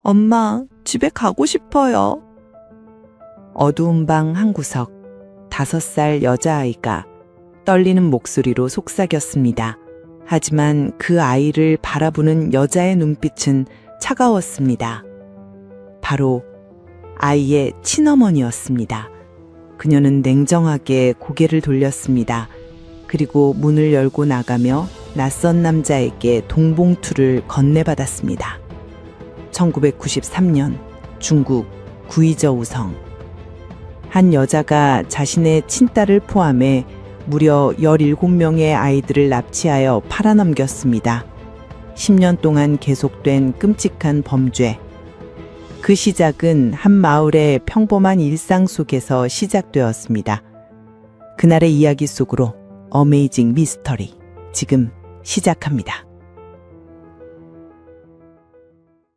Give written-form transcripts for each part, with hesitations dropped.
엄마, 집에 가고 싶어요. 어두운 방 한 구석, 5살 여자아이가 떨리는 목소리로 속삭였습니다. 하지만 그 아이를 바라보는 여자의 눈빛은 차가웠습니다. 바로 아이의 친어머니였습니다. 그녀는 냉정하게 고개를 돌렸습니다. 그리고 문을 열고 나가며 낯선 남자에게 동봉투를 건네받았습니다. 1993년 중국 구이저우성. 한 여자가 자신의 친딸을 포함해 무려 17명의 아이들을 납치하여 팔아넘겼습니다. 10년 동안 계속된 끔찍한 범죄. 그 시작은 한 마을의 평범한 일상 속에서 시작되었습니다. 그날의 이야기 속으로 어메이징 미스터리 지금 시작합니다.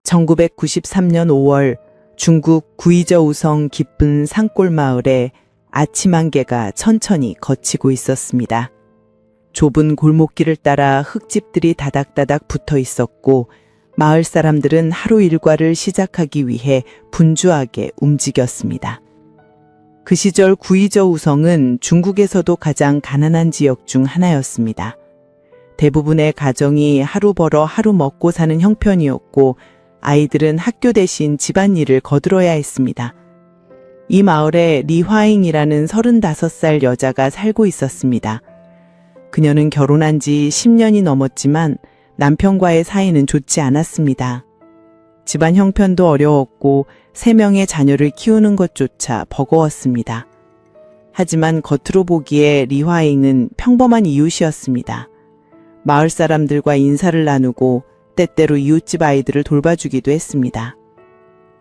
1993년 5월 중국 구이저우성 깊은 산골 마을에 아침 안개가 천천히 걷히고 있었습니다. 좁은 골목길을 따라 흙집들이 다닥다닥 붙어 있었고 마을 사람들은 하루 일과를 시작하기 위해 분주하게 움직였습니다. 그 시절 구이저우성은 중국에서도 가장 가난한 지역 중 하나였습니다. 대부분의 가정이 하루 벌어 하루 먹고 사는 형편이었고 아이들은 학교 대신 집안일을 거들어야 했습니다. 이 마을에 리화잉이라는 35살 여자가 살고 있었습니다. 그녀는 결혼한 지 10년이 넘었지만 남편과의 사이는 좋지 않았습니다. 집안 형편도 어려웠고 3명의 자녀를 키우는 것조차 버거웠습니다. 하지만 겉으로 보기에 리화잉은 평범한 이웃이었습니다. 마을 사람들과 인사를 나누고 때때로 이웃집 아이들을 돌봐주기도 했습니다.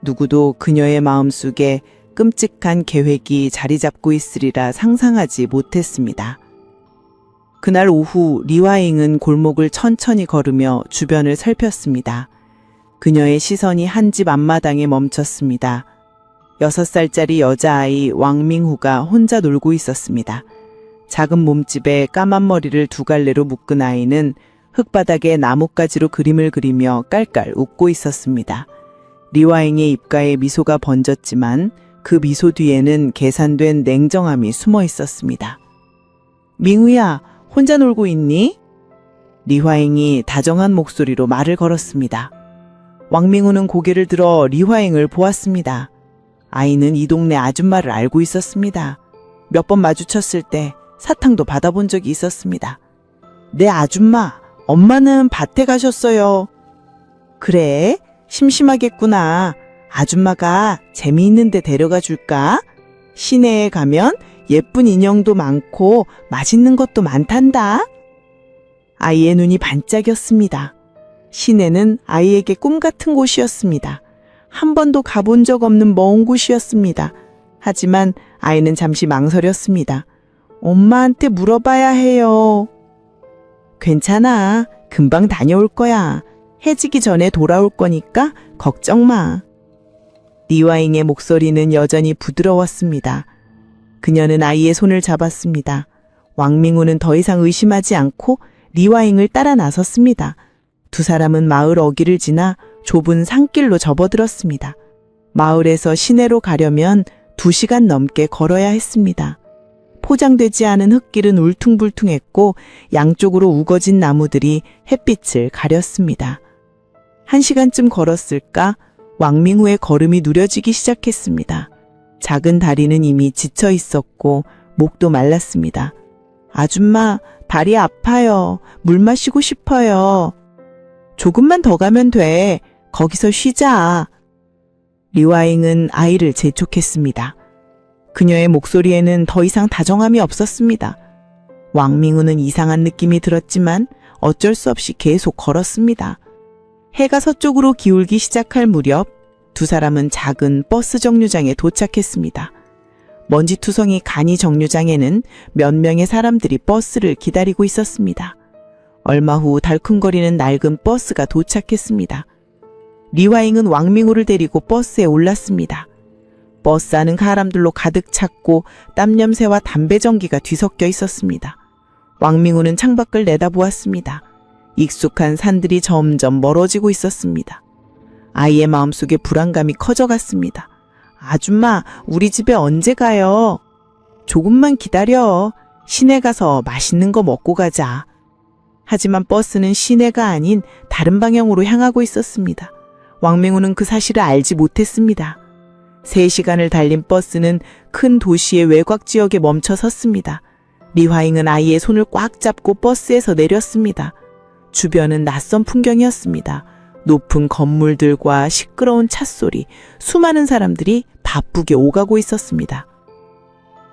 누구도 그녀의 마음속에 끔찍한 계획이 자리 잡고 있으리라 상상하지 못했습니다. 그날 오후 리화잉은 골목을 천천히 걸으며 주변을 살폈습니다. 그녀의 시선이 한 집 앞마당에 멈췄습니다. 6살짜리 여자아이 왕밍후가 혼자 놀고 있었습니다. 작은 몸집에 까만 머리를 2갈래로 묶은 아이는 흙바닥에 나뭇가지로 그림을 그리며 깔깔 웃고 있었습니다. 리화잉의 입가에 미소가 번졌지만 그 미소 뒤에는 계산된 냉정함이 숨어 있었습니다. 밍후야, 혼자 놀고 있니? 리화잉이 다정한 목소리로 말을 걸었습니다. 왕밍후는 고개를 들어 리화잉을 보았습니다. 아이는 이 동네 아줌마를 알고 있었습니다. 몇 번 마주쳤을 때 사탕도 받아본 적이 있었습니다. 네, 아줌마, 엄마는 밭에 가셨어요. 그래? 심심하겠구나. 아줌마가 재미있는 데 데려가 줄까? 시내에 가면 예쁜 인형도 많고 맛있는 것도 많단다. 아이의 눈이 반짝였습니다. 시내는 아이에게 꿈 같은 곳이었습니다. 한 번도 가본 적 없는 먼 곳이었습니다. 하지만 아이는 잠시 망설였습니다. 엄마한테 물어봐야 해요. 괜찮아. 금방 다녀올 거야. 해지기 전에 돌아올 거니까 걱정 마. 리화잉의 목소리는 여전히 부드러웠습니다. 그녀는 아이의 손을 잡았습니다. 왕밍후는 더 이상 의심하지 않고 리화잉을 따라 나섰습니다. 두 사람은 마을 어귀를 지나 좁은 산길로 접어들었습니다. 마을에서 시내로 가려면 2시간 넘게 걸어야 했습니다. 포장되지 않은 흙길은 울퉁불퉁했고 양쪽으로 우거진 나무들이 햇빛을 가렸습니다. 1시간쯤 걸었을까 왕밍후의 걸음이 누려지기 시작했습니다. 작은 다리는 이미 지쳐 있었고 목도 말랐습니다. 아줌마, 다리 아파요. 물 마시고 싶어요. 조금만 더 가면 돼. 거기서 쉬자. 리화잉은 아이를 재촉했습니다. 그녀의 목소리에는 더 이상 다정함이 없었습니다. 왕밍후는 이상한 느낌이 들었지만 어쩔 수 없이 계속 걸었습니다. 해가 서쪽으로 기울기 시작할 무렵 두 사람은 작은 버스 정류장에 도착했습니다. 먼지투성이 간이 정류장에는 몇 명의 사람들이 버스를 기다리고 있었습니다. 얼마 후 달큰거리는 낡은 버스가 도착했습니다. 리화잉은 왕밍후를 데리고 버스에 올랐습니다. 버스 안은 사람들로 가득 찼고 땀 냄새와 담배 전기가 뒤섞여 있었습니다. 왕밍후는 창밖을 내다보았습니다. 익숙한 산들이 점점 멀어지고 있었습니다. 아이의 마음속에 불안감이 커져갔습니다. 아줌마, 우리 집에 언제 가요? 조금만 기다려. 시내 가서 맛있는 거 먹고 가자. 하지만 버스는 시내가 아닌 다른 방향으로 향하고 있었습니다. 왕맹우는 그 사실을 알지 못했습니다. 3시간을 달린 버스는 큰 도시의 외곽 지역에 멈춰 섰습니다. 리화잉은 아이의 손을 꽉 잡고 버스에서 내렸습니다. 주변은 낯선 풍경이었습니다. 높은 건물들과 시끄러운 찻소리, 수많은 사람들이 바쁘게 오가고 있었습니다.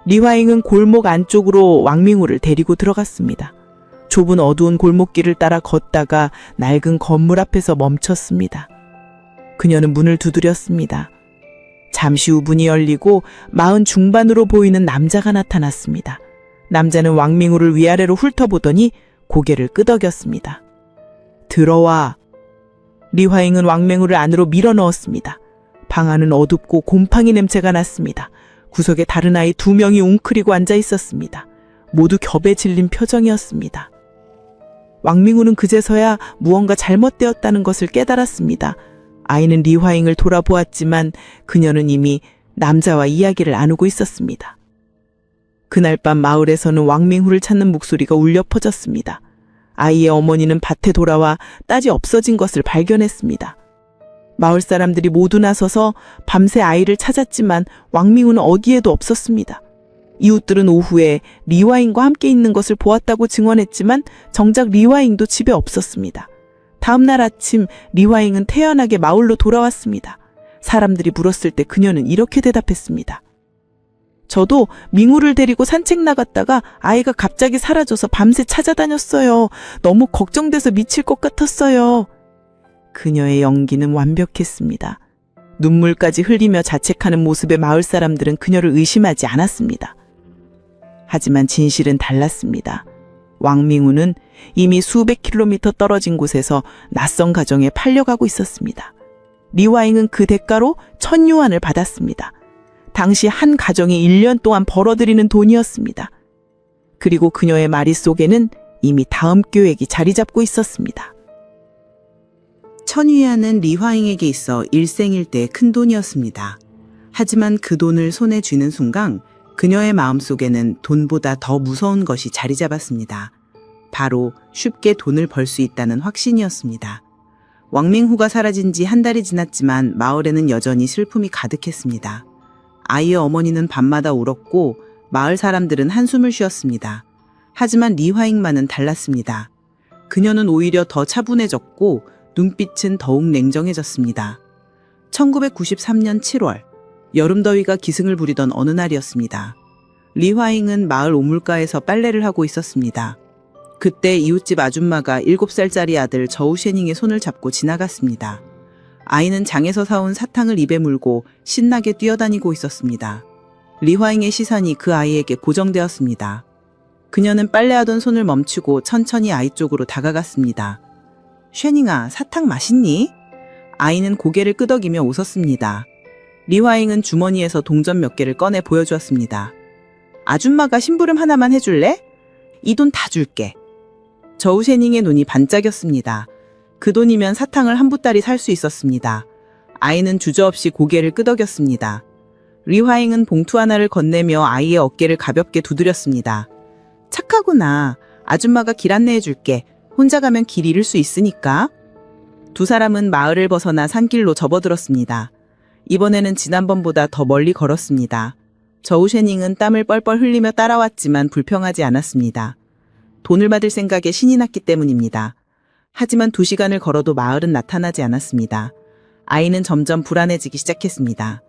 리화잉은 골목 안쪽으로 왕밍우를 데리고 들어갔습니다. 좁은 어두운 골목길을 따라 걷다가 낡은 건물 앞에서 멈췄습니다. 그녀는 문을 두드렸습니다. 잠시 후 문이 열리고 40 중반으로 보이는 남자가 나타났습니다. 남자는 왕밍우를 위아래로 훑어보더니 고개를 끄덕였습니다. 들어와. 리화잉은 왕맹우를 안으로 밀어넣었습니다. 방 안은 어둡고 곰팡이 냄새가 났습니다. 구석에 다른 아이 2명이 웅크리고 앉아 있었습니다. 모두 겹에 질린 표정이었습니다. 왕밍우는 그제서야 무언가 잘못되었다는 것을 깨달았습니다. 아이는 리화잉을 돌아보았지만 그녀는 이미 남자와 이야기를 나누고 있었습니다. 그날 밤 마을에서는 왕밍후를 찾는 목소리가 울려 퍼졌습니다. 아이의 어머니는 밭에 돌아와 딸이 없어진 것을 발견했습니다. 마을 사람들이 모두 나서서 밤새 아이를 찾았지만 왕밍후는 어디에도 없었습니다. 이웃들은 오후에 리화잉과 함께 있는 것을 보았다고 증언했지만 정작 리화잉도 집에 없었습니다. 다음 날 아침 리화잉은 태연하게 마을로 돌아왔습니다. 사람들이 물었을 때 그녀는 이렇게 대답했습니다. 저도 밍우를 데리고 산책 나갔다가 아이가 갑자기 사라져서 밤새 찾아다녔어요. 너무 걱정돼서 미칠 것 같았어요. 그녀의 연기는 완벽했습니다. 눈물까지 흘리며 자책하는 모습에 마을 사람들은 그녀를 의심하지 않았습니다. 하지만 진실은 달랐습니다. 왕밍우는 이미 수백 킬로미터 떨어진 곳에서 낯선 가정에 팔려가고 있었습니다. 리화잉은 그 대가로 1000유안을 받았습니다. 당시 한 가정이 1년 동안 벌어들이는 돈이었습니다. 그리고 그녀의 머릿속에는 이미 다음 계획이 자리 잡고 있었습니다. 1000위안은 리화잉에게 있어 일생일대의 큰 돈이었습니다. 하지만 그 돈을 손에 쥐는 순간 그녀의 마음속에는 돈보다 더 무서운 것이 자리 잡았습니다. 바로 쉽게 돈을 벌 수 있다는 확신이었습니다. 왕맹후가 사라진 지 한 달이 지났지만 마을에는 여전히 슬픔이 가득했습니다. 아이의 어머니는 밤마다 울었고 마을 사람들은 한숨을 쉬었습니다. 하지만 리화잉만은 달랐습니다. 그녀는 오히려 더 차분해졌고 눈빛은 더욱 냉정해졌습니다. 1993년 7월, 여름더위가 기승을 부리던 어느 날이었습니다. 리화잉은 마을 오물가에서 빨래를 하고 있었습니다. 그때 이웃집 아줌마가 7살짜리 아들 저우셰닝의 손을 잡고 지나갔습니다. 아이는 장에서 사온 사탕을 입에 물고 신나게 뛰어다니고 있었습니다. 리화잉의 시선이 그 아이에게 고정되었습니다. 그녀는 빨래하던 손을 멈추고 천천히 아이 쪽으로 다가갔습니다. 쉐닝아, 사탕 맛있니? 아이는 고개를 끄덕이며 웃었습니다. 리화잉은 주머니에서 동전 몇 개를 꺼내 보여주었습니다. 아줌마가 심부름 하나만 해줄래? 이 돈 다 줄게. 저우셰닝의 눈이 반짝였습니다. 그 돈이면 사탕을 한 보따리 살 수 있었습니다. 아이는 주저없이 고개를 끄덕였습니다. 리화잉은 봉투 하나를 건네며 아이의 어깨를 가볍게 두드렸습니다. 착하구나. 아줌마가 길 안내해 줄게. 혼자 가면 길 잃을 수 있으니까. 두 사람은 마을을 벗어나 산길로 접어들었습니다. 이번에는 지난번보다 더 멀리 걸었습니다. 저우셰닝은 땀을 뻘뻘 흘리며 따라왔지만 불평하지 않았습니다. 돈을 받을 생각에 신이 났기 때문입니다. 하지만 2시간을 걸어도 마을은 나타나지 않았습니다. 아이는 점점 불안해지기 시작했습니다.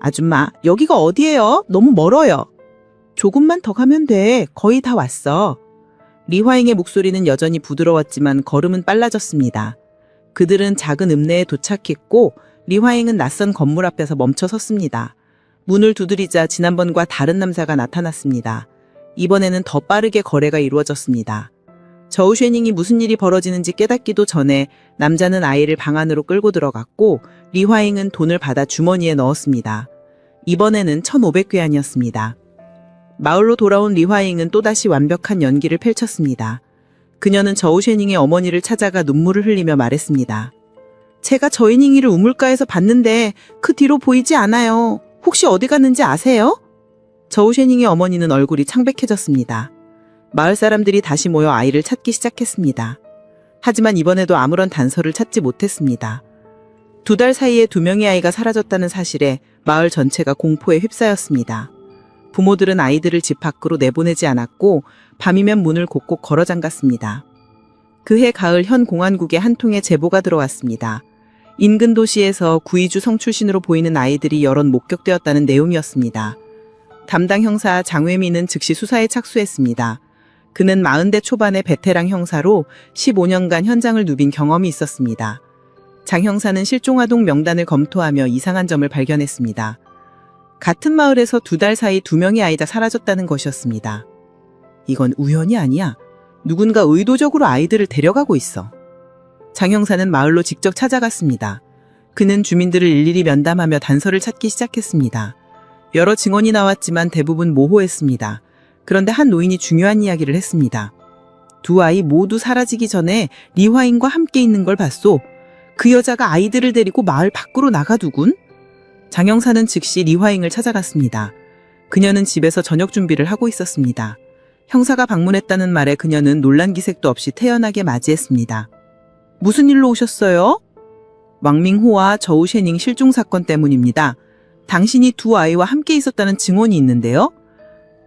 아줌마, 여기가 어디예요? 너무 멀어요. 조금만 더 가면 돼. 거의 다 왔어. 리화잉의 목소리는 여전히 부드러웠지만 걸음은 빨라졌습니다. 그들은 작은 읍내에 도착했고 리화잉은 낯선 건물 앞에서 멈춰 섰습니다. 문을 두드리자 지난번과 다른 남자가 나타났습니다. 이번에는 더 빠르게 거래가 이루어졌습니다. 저우쉐닝이 무슨 일이 벌어지는지 깨닫기도 전에 남자는 아이를 방 안으로 끌고 들어갔고 리화잉은 돈을 받아 주머니에 넣었습니다. 이번에는 1500괴안이었습니다. 마을로 돌아온 리화잉은 또다시 완벽한 연기를 펼쳤습니다. 그녀는 저우쉐닝의 어머니를 찾아가 눈물을 흘리며 말했습니다. 제가 저희닝이를 우물가에서 봤는데 그 뒤로 보이지 않아요. 혹시 어디 갔는지 아세요? 저우쉐닝의 어머니는 얼굴이 창백해졌습니다. 마을 사람들이 다시 모여 아이를 찾기 시작했습니다. 하지만 이번에도 아무런 단서를 찾지 못했습니다. 2달 사이에 2명의 아이가 사라졌다는 사실에 마을 전체가 공포에 휩싸였습니다. 부모들은 아이들을 집 밖으로 내보내지 않았고 밤이면 문을 곳곳 걸어 잠갔습니다. 그해 가을 현 공안국에 한 통의 제보가 들어왔습니다. 인근 도시에서 구이주 성 출신으로 보이는 아이들이 여럿 목격되었다는 내용이었습니다. 담당 형사 장회민은 즉시 수사에 착수했습니다. 그는 40대 초반의 베테랑 형사로 15년간 현장을 누빈 경험이 있었습니다. 장 형사는 실종아동 명단을 검토하며 이상한 점을 발견했습니다. 같은 마을에서 2달 사이 2명의 아이가 사라졌다는 것이었습니다. 이건 우연이 아니야. 누군가 의도적으로 아이들을 데려가고 있어. 장 형사는 마을로 직접 찾아갔습니다. 그는 주민들을 일일이 면담하며 단서를 찾기 시작했습니다. 여러 증언이 나왔지만 대부분 모호했습니다. 그런데 한 노인이 중요한 이야기를 했습니다. 2 아이 모두 사라지기 전에 리화인과 함께 있는 걸 봤소. 그 여자가 아이들을 데리고 마을 밖으로 나가두군. 장 형사는 즉시 리화잉을 찾아갔습니다. 그녀는 집에서 저녁 준비를 하고 있었습니다. 형사가 방문했다는 말에 그녀는 놀란 기색도 없이 태연하게 맞이했습니다. 무슨 일로 오셨어요? 왕밍호와 저우쉐닝 실종 사건 때문입니다. 당신이 2 아이와 함께 있었다는 증언이 있는데요.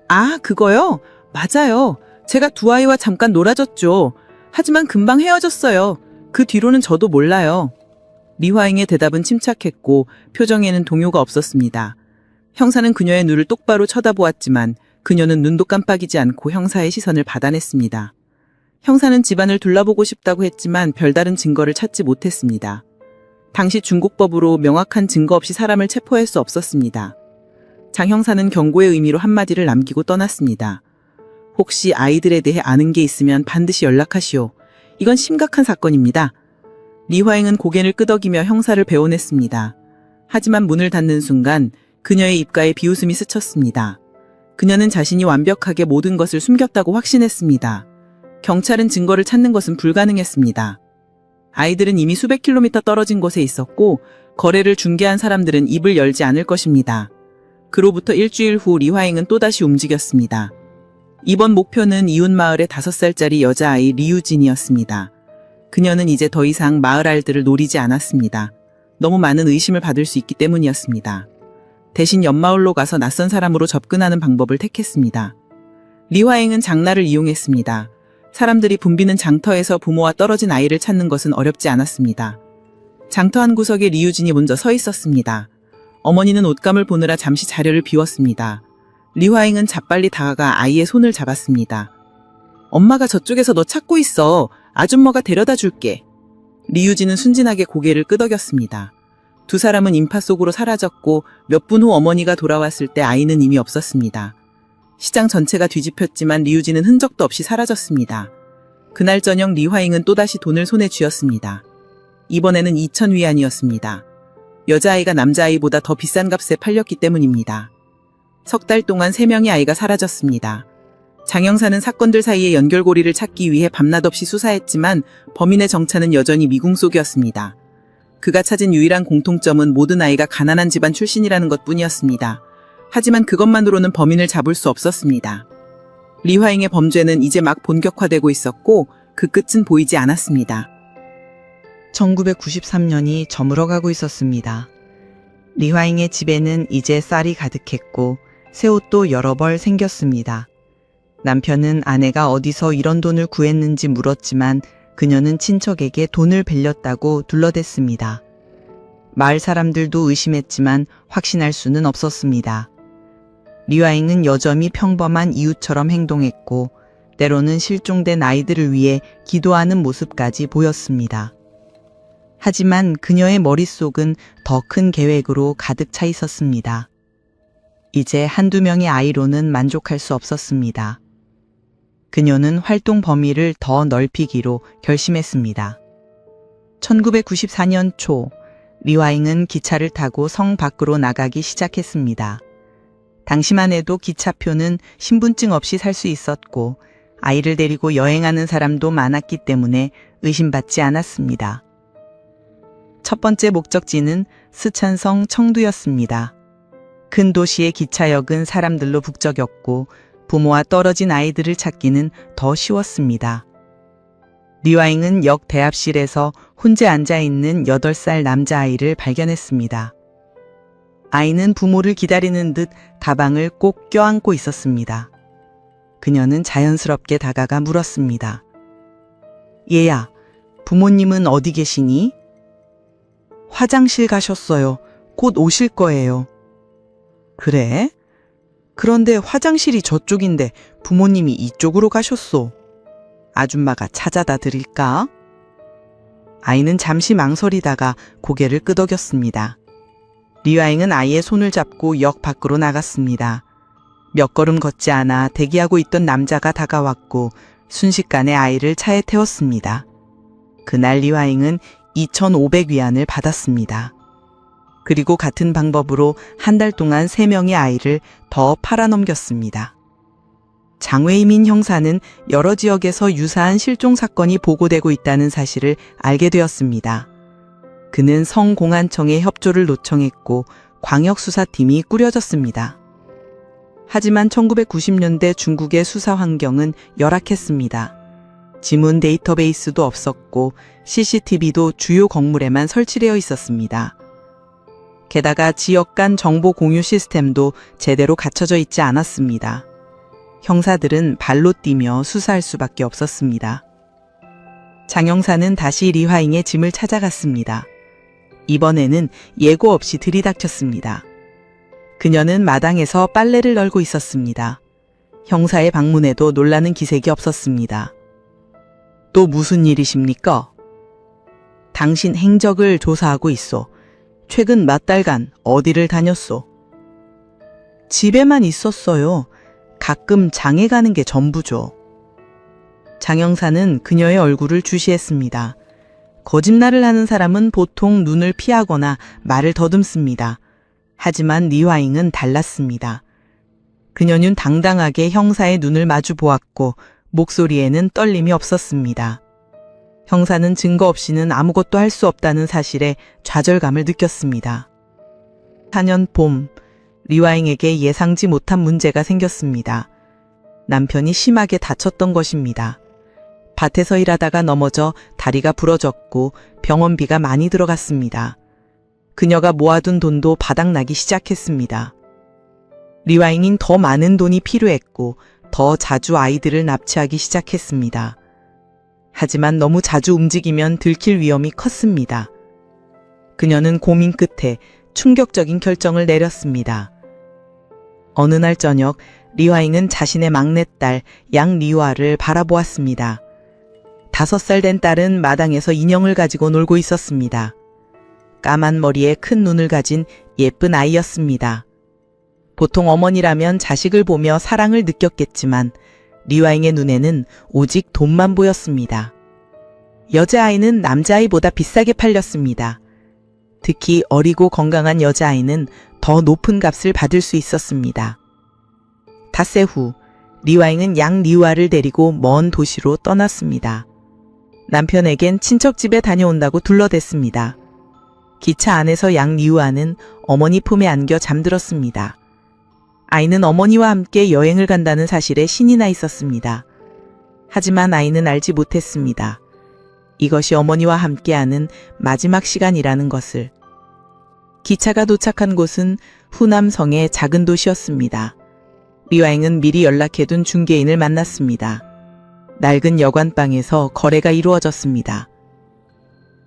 아, 그거요? 맞아요. 제가 2 아이와 잠깐 놀아줬죠. 하지만 금방 헤어졌어요. 그 뒤로는 저도 몰라요. 리화잉의 대답은 침착했고 표정에는 동요가 없었습니다. 형사는 그녀의 눈을 똑바로 쳐다보았지만 그녀는 눈도 깜빡이지 않고 형사의 시선을 받아냈습니다. 형사는 집안을 둘러보고 싶다고 했지만 별다른 증거를 찾지 못했습니다. 당시 중국법으로 명확한 증거 없이 사람을 체포할 수 없었습니다. 장 형사는 경고의 의미로 한마디를 남기고 떠났습니다. 혹시 아이들에 대해 아는 게 있으면 반드시 연락하시오. 이건 심각한 사건입니다. 리화잉은 고개를 끄덕이며 형사를 배워냈습니다. 하지만 문을 닫는 순간 그녀의 입가에 비웃음이 스쳤습니다. 그녀는 자신이 완벽하게 모든 것을 숨겼다고 확신했습니다. 경찰은 증거를 찾는 것은 불가능했습니다. 아이들은 이미 수백 킬로미터 떨어진 곳에 있었고 거래를 중개한 사람들은 입을 열지 않을 것입니다. 그로부터 일주일 후 리화잉은 또다시 움직였습니다. 이번 목표는 이웃 마을의 5살짜리 여자아이 리유진이었습니다. 그녀는 이제 더 이상 마을 알들을 노리지 않았습니다. 너무 많은 의심을 받을 수 있기 때문이었습니다. 대신 옆마을로 가서 낯선 사람으로 접근하는 방법을 택했습니다. 리화잉은 장날을 이용했습니다. 사람들이 붐비는 장터에서 부모와 떨어진 아이를 찾는 것은 어렵지 않았습니다. 장터 한 구석에 리유진이 먼저 서 있었습니다. 어머니는 옷감을 보느라 잠시 자리를 비웠습니다. 리화잉은 재빨리 다가가 아이의 손을 잡았습니다. 엄마가 저쪽에서 너 찾고 있어. 아줌마가 데려다 줄게. 리유진은 순진하게 고개를 끄덕였습니다. 2 사람은 인파 속으로 사라졌고 몇 분 후 어머니가 돌아왔을 때 아이는 이미 없었습니다. 시장 전체가 뒤집혔지만 리유진은 흔적도 없이 사라졌습니다. 그날 저녁 리화잉은 또다시 돈을 손에 쥐었습니다. 이번에는 2,000위안이었습니다. 여자아이가 남자아이보다 더 비싼 값에 팔렸기 때문입니다. 석 달 동안 3명의 아이가 사라졌습니다. 장 형사는 사건들 사이의 연결고리를 찾기 위해 밤낮 없이 수사했지만 범인의 정체는 여전히 미궁 속이었습니다. 그가 찾은 유일한 공통점은 모든 아이가 가난한 집안 출신이라는 것뿐이었습니다. 하지만 그것만으로는 범인을 잡을 수 없었습니다. 리화잉의 범죄는 이제 막 본격화되고 있었고 그 끝은 보이지 않았습니다. 1993년이 저물어가고 있었습니다. 리화잉의 집에는 이제 쌀이 가득했고 새 옷도 여러 벌 생겼습니다. 남편은 아내가 어디서 이런 돈을 구했는지 물었지만 그녀는 친척에게 돈을 빌렸다고 둘러댔습니다. 마을 사람들도 의심했지만 확신할 수는 없었습니다. 리화잉은 여전히 평범한 이웃처럼 행동했고 때로는 실종된 아이들을 위해 기도하는 모습까지 보였습니다. 하지만 그녀의 머릿속은 더 큰 계획으로 가득 차 있었습니다. 이제 1-2명의 아이로는 만족할 수 없었습니다. 그녀는 활동 범위를 더 넓히기로 결심했습니다. 1994년 초, 리화잉은 기차를 타고 성 밖으로 나가기 시작했습니다. 당시만 해도 기차표는 신분증 없이 살 수 있었고 아이를 데리고 여행하는 사람도 많았기 때문에 의심받지 않았습니다. 첫 번째 목적지는 스촨성 청두였습니다. 큰 도시의 기차역은 사람들로 북적였고 부모와 떨어진 아이들을 찾기는 더 쉬웠습니다. 리와잉은 역 대합실에서 혼자 앉아있는 8살 남자아이를 발견했습니다. 아이는 부모를 기다리는 듯 가방을 꼭 껴안고 있었습니다. 그녀는 자연스럽게 다가가 물었습니다. 얘야, 부모님은 어디 계시니? 화장실 가셨어요. 곧 오실 거예요. 그래? 그런데 화장실이 저쪽인데 부모님이 이쪽으로 가셨소. 아줌마가 찾아다 드릴까? 아이는 잠시 망설이다가 고개를 끄덕였습니다. 리와잉은 아이의 손을 잡고 역 밖으로 나갔습니다. 몇 걸음 걷지 않아 대기하고 있던 남자가 다가왔고 순식간에 아이를 차에 태웠습니다. 그날 리와잉은 2,500위안을 받았습니다. 그리고 같은 방법으로 한 달 동안 3명의 아이를 더 팔아넘겼습니다. 장웨이민 형사는 여러 지역에서 유사한 실종 사건이 보고되고 있다는 사실을 알게 되었습니다. 그는 성공안청에 협조를 요청했고 광역수사팀이 꾸려졌습니다. 하지만 1990년대 중국의 수사 환경은 열악했습니다. 지문 데이터베이스도 없었고 CCTV도 주요 건물에만 설치되어 있었습니다. 게다가 지역 간 정보 공유 시스템도 제대로 갖춰져 있지 않았습니다. 형사들은 발로 뛰며 수사할 수밖에 없었습니다. 장 형사는 다시 리화잉의 짐을 찾아갔습니다. 이번에는 예고 없이 들이닥쳤습니다. 그녀는 마당에서 빨래를 널고 있었습니다. 형사의 방문에도 놀라는 기색이 없었습니다. 또 무슨 일이십니까? 당신 행적을 조사하고 있소. 최근 몇 달간 어디를 다녔소? 집에만 있었어요. 가끔 장에 가는 게 전부죠. 장 형사는 그녀의 얼굴을 주시했습니다. 거짓말을 하는 사람은 보통 눈을 피하거나 말을 더듬습니다. 하지만 리화잉은 달랐습니다. 그녀는 당당하게 형사의 눈을 마주 보았고 목소리에는 떨림이 없었습니다. 형사는 증거 없이는 아무것도 할 수 없다는 사실에 좌절감을 느꼈습니다. 4년 봄, 리화잉에게 예상치 못한 문제가 생겼습니다. 남편이 심하게 다쳤던 것입니다. 밭에서 일하다가 넘어져 다리가 부러졌고 병원비가 많이 들어갔습니다. 그녀가 모아둔 돈도 바닥나기 시작했습니다. 리화잉은 더 많은 돈이 필요했고 더 자주 아이들을 납치하기 시작했습니다. 하지만 너무 자주 움직이면 들킬 위험이 컸습니다. 그녀는 고민 끝에 충격적인 결정을 내렸습니다. 어느 날 저녁 리화잉은 자신의 막내딸 양리화를 바라보았습니다. 5살 된 딸은 마당에서 인형을 가지고 놀고 있었습니다. 까만 머리에 큰 눈을 가진 예쁜 아이였습니다. 보통 어머니라면 자식을 보며 사랑을 느꼈겠지만 리화잉의 눈에는 오직 돈만 보였습니다. 여자아이는 남자아이보다 비싸게 팔렸습니다. 특히 어리고 건강한 여자아이는 더 높은 값을 받을 수 있었습니다. 닷새 후 리화잉은 양리화를 데리고 먼 도시로 떠났습니다. 남편에겐 친척집에 다녀온다고 둘러댔습니다. 기차 안에서 양리화는 어머니 품에 안겨 잠들었습니다. 아이는 어머니와 함께 여행을 간다는 사실에 신이 나 있었습니다. 하지만 아이는 알지 못했습니다. 이것이 어머니와 함께하는 마지막 시간이라는 것을. 기차가 도착한 곳은 후남성의 작은 도시였습니다. 리화잉은 미리 연락해둔 중개인을 만났습니다. 낡은 여관방에서 거래가 이루어졌습니다.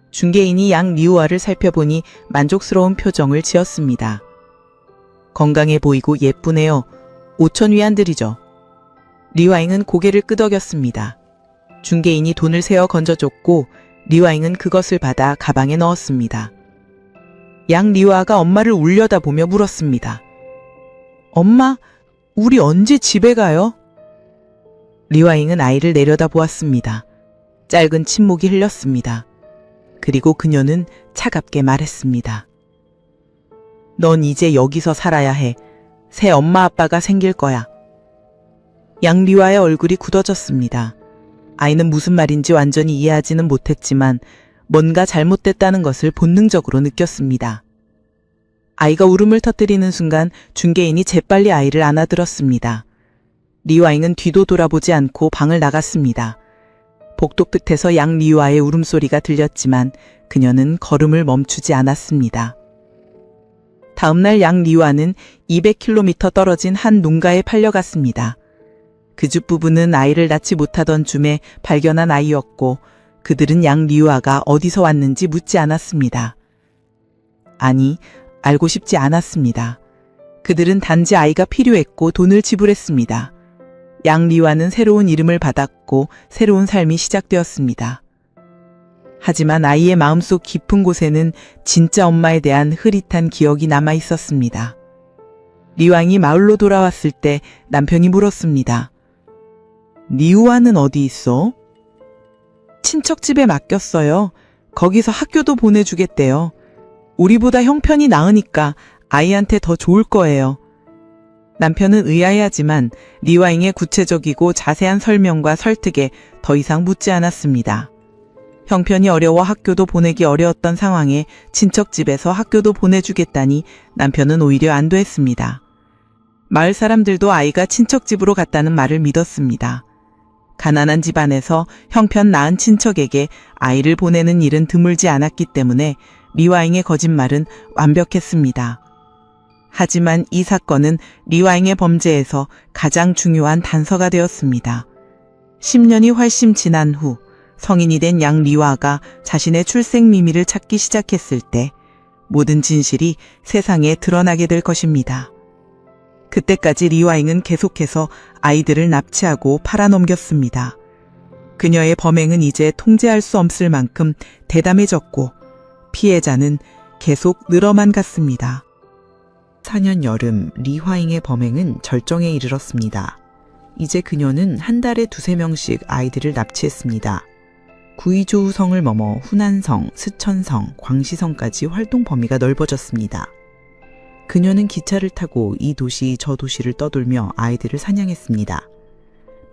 중개인이 양리화를 살펴보니 만족스러운 표정을 지었습니다. 건강해 보이고 예쁘네요. 5,000위안들이죠. 리화잉은 고개를 끄덕였습니다. 중개인이 돈을 세어 건져줬고 리화잉은 그것을 받아 가방에 넣었습니다. 양리화가 엄마를 울려다보며 물었습니다. 엄마, 우리 언제 집에 가요? 리화잉은 아이를 내려다보았습니다. 짧은 침묵이 흘렸습니다. 그리고 그녀는 차갑게 말했습니다. 넌 이제 여기서 살아야 해. 새 엄마 아빠가 생길 거야. 양리화의 얼굴이 굳어졌습니다. 아이는 무슨 말인지 완전히 이해하지는 못했지만 뭔가 잘못됐다는 것을 본능적으로 느꼈습니다. 아이가 울음을 터뜨리는 순간 중개인이 재빨리 아이를 안아들었습니다. 리와잉은 뒤도 돌아보지 않고 방을 나갔습니다. 복도 끝에서 양 리와의 울음소리가 들렸지만 그녀는 걸음을 멈추지 않았습니다. 다음날 양 리와는 200km 떨어진 한 농가에 팔려갔습니다. 그 집 부부는 아이를 낳지 못하던 줌에 발견한 아이였고 그들은 양 리와가 어디서 왔는지 묻지 않았습니다. 아니, 알고 싶지 않았습니다. 그들은 단지 아이가 필요했고 돈을 지불했습니다. 양 리와는 새로운 이름을 받았고 새로운 삶이 시작되었습니다. 하지만 아이의 마음속 깊은 곳에는 진짜 엄마에 대한 흐릿한 기억이 남아 있었습니다. 리왕이 마을로 돌아왔을 때 남편이 물었습니다. 리우아는 어디 있어? 친척집에 맡겼어요. 거기서 학교도 보내주겠대요. 우리보다 형편이 나으니까 아이한테 더 좋을 거예요. 남편은 의아해하지만 리와잉의 구체적이고 자세한 설명과 설득에 더 이상 묻지 않았습니다. 형편이 어려워 학교도 보내기 어려웠던 상황에 친척집에서 학교도 보내주겠다니 남편은 오히려 안도했습니다. 마을 사람들도 아이가 친척집으로 갔다는 말을 믿었습니다. 가난한 집안에서 형편 낳은 친척에게 아이를 보내는 일은 드물지 않았기 때문에 리와잉의 거짓말은 완벽했습니다. 하지만 이 사건은 리와잉의 범죄에서 가장 중요한 단서가 되었습니다. 10년이 훨씬 지난 후 성인이 된 양 리와가 자신의 출생 미미를 찾기 시작했을 때 모든 진실이 세상에 드러나게 될 것입니다. 그때까지 리와잉은 계속해서 아이들을 납치하고 팔아넘겼습니다. 그녀의 범행은 이제 통제할 수 없을 만큼 대담해졌고 피해자는 계속 늘어만 갔습니다. 4년 여름 리화잉의 범행은 절정에 이르렀습니다. 이제 그녀는 한 달에 2~3명씩 아이들을 납치했습니다. 구이조우성을 넘어 후난성, 스천성, 광시성까지 활동 범위가 넓어졌습니다. 그녀는 기차를 타고 이 도시 저 도시를 떠돌며 아이들을 사냥했습니다.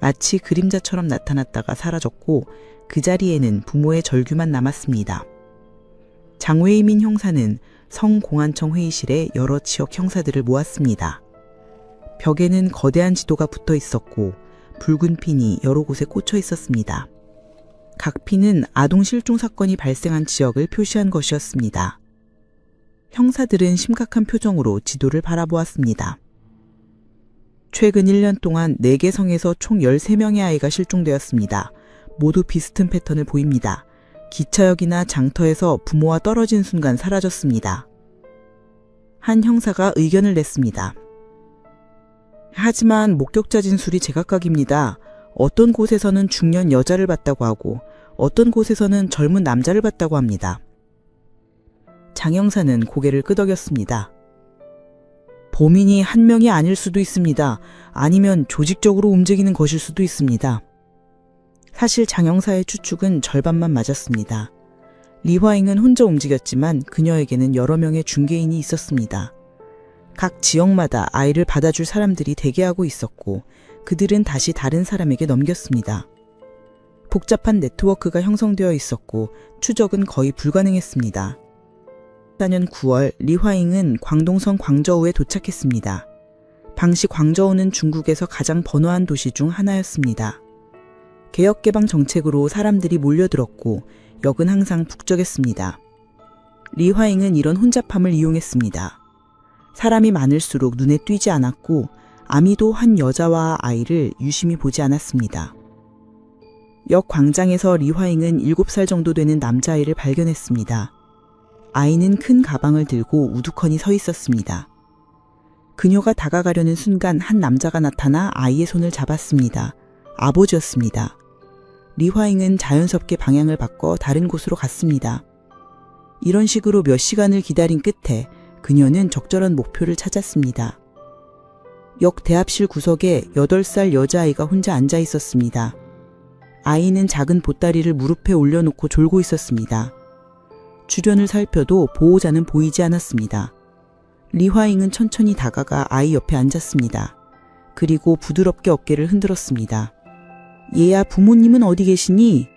마치 그림자처럼 나타났다가 사라졌고 그 자리에는 부모의 절규만 남았습니다. 장웨이민 형사는 성공안청 회의실에 여러 지역 형사들을 모았습니다. 벽에는 거대한 지도가 붙어 있었고 붉은 핀이 여러 곳에 꽂혀 있었습니다. 각 핀은 아동 실종 사건이 발생한 지역을 표시한 것이었습니다. 형사들은 심각한 표정으로 지도를 바라보았습니다. 최근 1년 동안 4개 성에서 총 13명의 아이가 실종되었습니다. 모두 비슷한 패턴을 보입니다. 기차역이나 장터에서 부모와 떨어진 순간 사라졌습니다. 한 형사가 의견을 냈습니다. 하지만 목격자 진술이 제각각입니다. 어떤 곳에서는 중년 여자를 봤다고 하고 어떤 곳에서는 젊은 남자를 봤다고 합니다. 장 형사는 고개를 끄덕였습니다. 범인이 한 명이 아닐 수도 있습니다. 아니면 조직적으로 움직이는 것일 수도 있습니다. 사실 장 형사의 추측은 절반만 맞았습니다. 리화잉은 혼자 움직였지만 그녀에게는 여러 명의 중개인이 있었습니다. 각 지역마다 아이를 받아줄 사람들이 대기하고 있었고 그들은 다시 다른 사람에게 넘겼습니다. 복잡한 네트워크가 형성되어 있었고 추적은 거의 불가능했습니다. 2014년 9월 리화잉은 광동성 광저우에 도착했습니다. 당시 광저우는 중국에서 가장 번화한 도시 중 하나였습니다. 개혁개방 정책으로 사람들이 몰려들었고 역은 항상 북적했습니다. 리화잉은 이런 혼잡함을 이용했습니다. 사람이 많을수록 눈에 띄지 않았고 아미도 한 여자와 아이를 유심히 보지 않았습니다. 역 광장에서 리화잉은 7살 정도 되는 남자아이를 발견했습니다. 아이는 큰 가방을 들고 우두커니 서 있었습니다. 그녀가 다가가려는 순간 한 남자가 나타나 아이의 손을 잡았습니다. 아버지였습니다. 리화잉은 자연스럽게 방향을 바꿔 다른 곳으로 갔습니다. 이런 식으로 몇 시간을 기다린 끝에 그녀는 적절한 목표를 찾았습니다. 역 대합실 구석에 8살 여자아이가 혼자 앉아 있었습니다. 아이는 작은 보따리를 무릎에 올려놓고 졸고 있었습니다. 주변을 살펴도 보호자는 보이지 않았습니다. 리화잉은 천천히 다가가 아이 옆에 앉았습니다. 그리고 부드럽게 어깨를 흔들었습니다. 얘야, 부모님은 어디 계시니?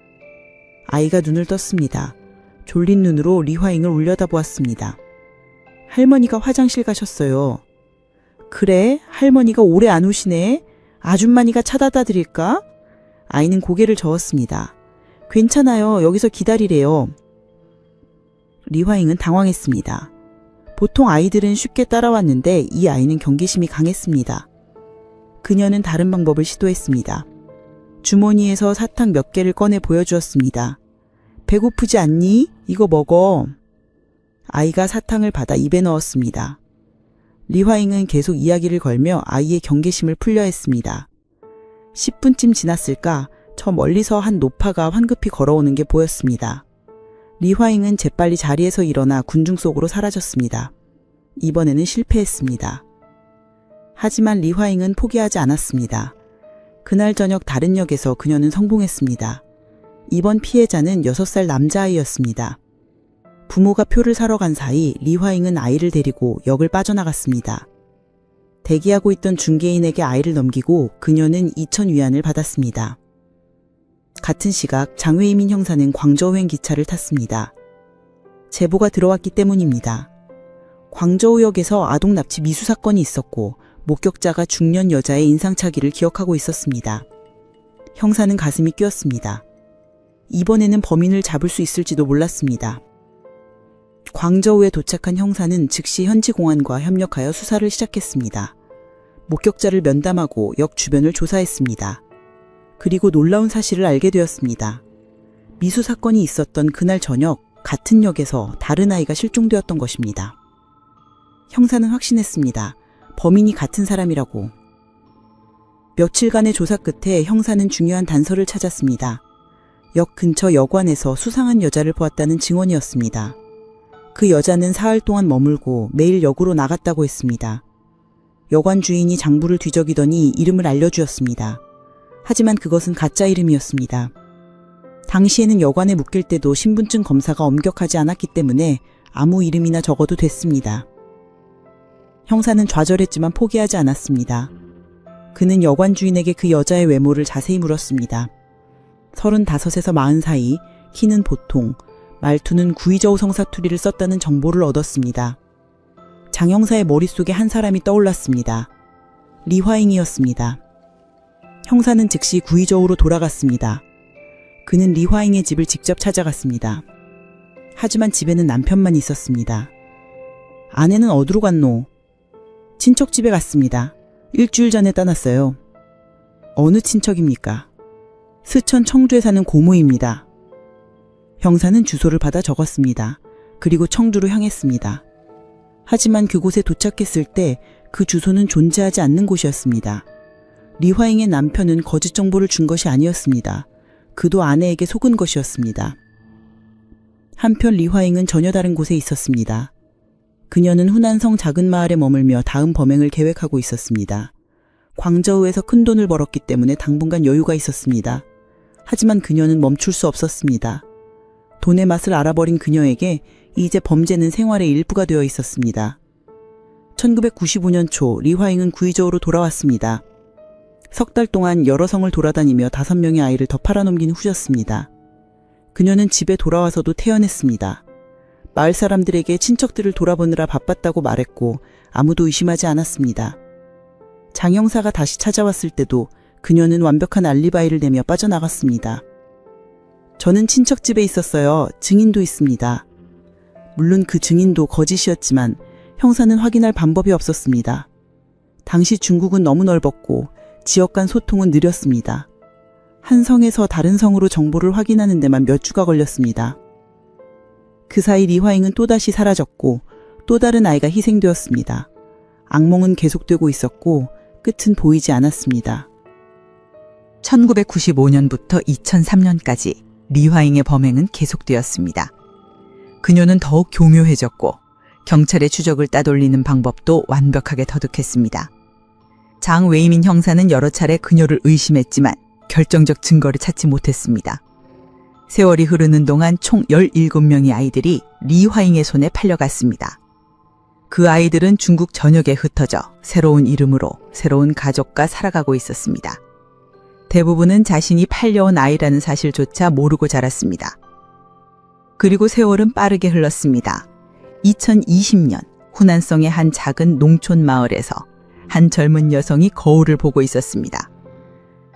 아이가 눈을 떴습니다. 졸린 눈으로 리화잉을 올려다보았습니다. 할머니가 화장실 가셨어요. 그래, 할머니가 오래 안 오시네. 아줌마니가 차다다 드릴까? 아이는 고개를 저었습니다. 괜찮아요. 여기서 기다리래요. 리화잉은 당황했습니다. 보통 아이들은 쉽게 따라왔는데 이 아이는 경계심이 강했습니다. 그녀는 다른 방법을 시도했습니다. 주머니에서 사탕 몇 개를 꺼내 보여주었습니다. 배고프지 않니? 이거 먹어. 아이가 사탕을 받아 입에 넣었습니다. 리화잉은 계속 이야기를 걸며 아이의 경계심을 풀려 했습니다. 10분쯤 지났을까 저 멀리서 한 노파가 황급히 걸어오는 게 보였습니다. 리화잉은 재빨리 자리에서 일어나 군중 속으로 사라졌습니다. 이번에는 실패했습니다. 하지만 리화잉은 포기하지 않았습니다. 그날 저녁 다른 역에서 그녀는 성공했습니다. 이번 피해자는 6살 남자아이였습니다. 부모가 표를 사러 간 사이 리화잉은 아이를 데리고 역을 빠져나갔습니다. 대기하고 있던 중개인에게 아이를 넘기고 그녀는 2,000위안을 받았습니다. 같은 시각 장외이민 형사는 광저우행 기차를 탔습니다. 제보가 들어왔기 때문입니다. 광저우역에서 아동 납치 미수 사건이 있었고 목격자가 중년 여자의 인상착의를 기억하고 있었습니다. 형사는 가슴이 뛰었습니다. 이번에는 범인을 잡을 수 있을지도 몰랐습니다. 광저우에 도착한 형사는 즉시 현지 공안과 협력하여 수사를 시작했습니다. 목격자를 면담하고 역 주변을 조사했습니다. 그리고 놀라운 사실을 알게 되었습니다. 미수 사건이 있었던 그날 저녁 같은 역에서 다른 아이가 실종되었던 것입니다. 형사는 확신했습니다. 범인이 같은 사람이라고. 며칠간의 조사 끝에 형사는 중요한 단서를 찾았습니다. 역 근처 여관에서 수상한 여자를 보았다는 증언이었습니다. 그 여자는 사흘 동안 머물고 매일 역으로 나갔다고 했습니다. 여관 주인이 장부를 뒤적이더니 이름을 알려주었습니다. 하지만 그것은 가짜 이름이었습니다. 당시에는 여관에 묶일 때도 신분증 검사가 엄격하지 않았기 때문에 아무 이름이나 적어도 됐습니다. 형사는 좌절했지만 포기하지 않았습니다. 그는 여관 주인에게 그 여자의 외모를 자세히 물었습니다. 35에서 40 사이, 키는 보통, 말투는 구이저우 성사투리를 썼다는 정보를 얻었습니다. 장 형사의 머릿속에 한 사람이 떠올랐습니다. 리화잉이었습니다. 형사는 즉시 구이저우로 돌아갔습니다. 그는 리화잉의 집을 직접 찾아갔습니다. 하지만 집에는 남편만 있었습니다. 아내는 어디로 갔노? 친척 집에 갔습니다. 일주일 전에 떠났어요. 어느 친척입니까? 스천 청주에 사는 고모입니다. 형사는 주소를 받아 적었습니다. 그리고 청주로 향했습니다. 하지만 그곳에 도착했을 때 그 주소는 존재하지 않는 곳이었습니다. 리화잉의 남편은 거짓 정보를 준 것이 아니었습니다. 그도 아내에게 속은 것이었습니다. 한편 리화잉은 전혀 다른 곳에 있었습니다. 그녀는 후난성 작은 마을에 머물며 다음 범행을 계획하고 있었습니다. 광저우에서 큰 돈을 벌었기 때문에 당분간 여유가 있었습니다. 하지만 그녀는 멈출 수 없었습니다. 돈의 맛을 알아버린 그녀에게 이제 범죄는 생활의 일부가 되어 있었습니다. 1995년 초 리화잉은 구이저우로 돌아왔습니다. 석 달 동안 여러 성을 돌아다니며 5명의 아이를 더 팔아넘긴 후였습니다. 그녀는 집에 돌아와서도 태연했습니다. 마을 사람들에게 친척들을 돌아보느라 바빴다고 말했고 아무도 의심하지 않았습니다. 장 형사가 다시 찾아왔을 때도 그녀는 완벽한 알리바이를 내며 빠져나갔습니다. 저는 친척집에 있었어요. 증인도 있습니다. 물론 그 증인도 거짓이었지만 형사는 확인할 방법이 없었습니다. 당시 중국은 너무 넓었고 지역 간 소통은 느렸습니다. 한 성에서 다른 성으로 정보를 확인하는 데만 몇 주가 걸렸습니다. 그 사이 리화잉은 또다시 사라졌고 또 다른 아이가 희생되었습니다. 악몽은 계속되고 있었고 끝은 보이지 않았습니다. 1995년부터 2003년까지 리화잉의 범행은 계속되었습니다. 그녀는 더욱 교묘해졌고 경찰의 추적을 따돌리는 방법도 완벽하게 터득했습니다. 장 웨이민 형사는 여러 차례 그녀를 의심했지만 결정적 증거를 찾지 못했습니다. 세월이 흐르는 동안 총 17명의 아이들이 리화잉의 손에 팔려갔습니다. 그 아이들은 중국 전역에 흩어져 새로운 이름으로 새로운 가족과 살아가고 있었습니다. 대부분은 자신이 팔려온 아이라는 사실조차 모르고 자랐습니다. 그리고 세월은 빠르게 흘렀습니다. 2020년 후난성의 한 작은 농촌 마을에서 한 젊은 여성이 거울을 보고 있었습니다.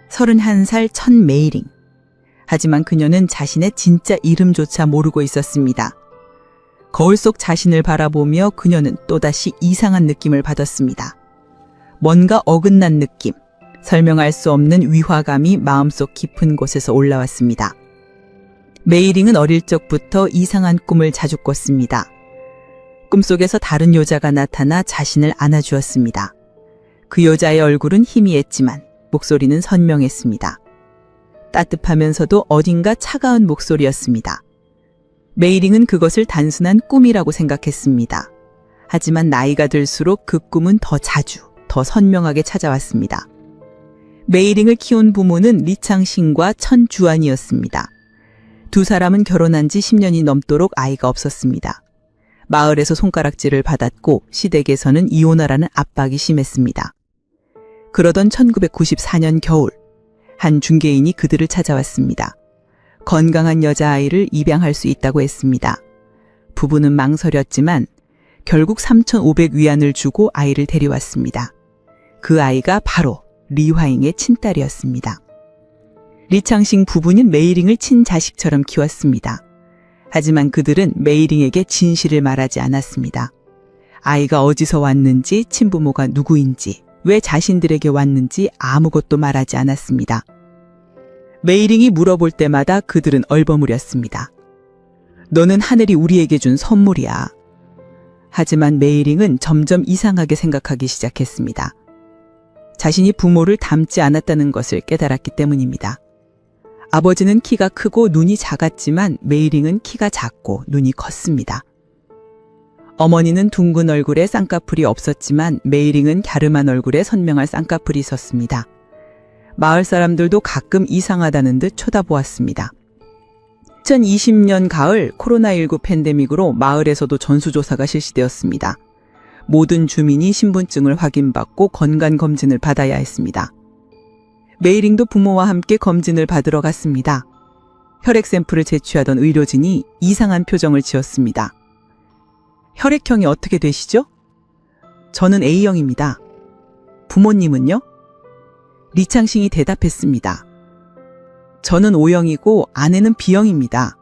31살 천메이링. 하지만 그녀는 자신의 진짜 이름조차 모르고 있었습니다. 거울 속 자신을 바라보며 그녀는 또다시 이상한 느낌을 받았습니다. 뭔가 어긋난 느낌, 설명할 수 없는 위화감이 마음속 깊은 곳에서 올라왔습니다. 메이링은 어릴 적부터 이상한 꿈을 자주 꿨습니다. 꿈속에서 다른 여자가 나타나 자신을 안아주었습니다. 그 여자의 얼굴은 희미했지만 목소리는 선명했습니다. 따뜻하면서도 어딘가 차가운 목소리였습니다. 메이링은 그것을 단순한 꿈이라고 생각했습니다. 하지만 나이가 들수록 그 꿈은 더 자주, 더 선명하게 찾아왔습니다. 메이링을 키운 부모는 리창싱과 천주안이었습니다. 두 사람은 결혼한 지 10년이 넘도록 아이가 없었습니다. 마을에서 손가락질을 받았고 시댁에서는 이혼하라는 압박이 심했습니다. 그러던 1994년 겨울, 한 중개인이 그들을 찾아왔습니다. 건강한 여자아이를 입양할 수 있다고 했습니다. 부부는 망설였지만 결국 3,500위안을 주고 아이를 데려왔습니다. 그 아이가 바로 리화잉의 친딸이었습니다. 리창싱 부부는 메이링을 친자식처럼 키웠습니다. 하지만 그들은 메이링에게 진실을 말하지 않았습니다. 아이가 어디서 왔는지, 친부모가 누구인지, 왜 자신들에게 왔는지 아무것도 말하지 않았습니다. 메이링이 물어볼 때마다 그들은 얼버무렸습니다. 너는 하늘이 우리에게 준 선물이야. 하지만 메이링은 점점 이상하게 생각하기 시작했습니다. 자신이 부모를 닮지 않았다는 것을 깨달았기 때문입니다. 아버지는 키가 크고 눈이 작았지만 메이링은 키가 작고 눈이 컸습니다. 어머니는 둥근 얼굴에 쌍꺼풀이 없었지만 메이링은 갸름한 얼굴에 선명한 쌍꺼풀이 있었습니다. 마을 사람들도 가끔 이상하다는 듯 쳐다보았습니다. 2020년 가을 코로나19 팬데믹으로 마을에서도 전수조사가 실시되었습니다. 모든 주민이 신분증을 확인받고 건강검진을 받아야 했습니다. 메이링도 부모와 함께 검진을 받으러 갔습니다. 혈액 샘플을 제취하던 의료진이 이상한 표정을 지었습니다. 혈액형이 어떻게 되시죠? 저는 A형입니다. 부모님은요? 리창싱이 대답했습니다. 저는 O형이고 아내는 B형입니다.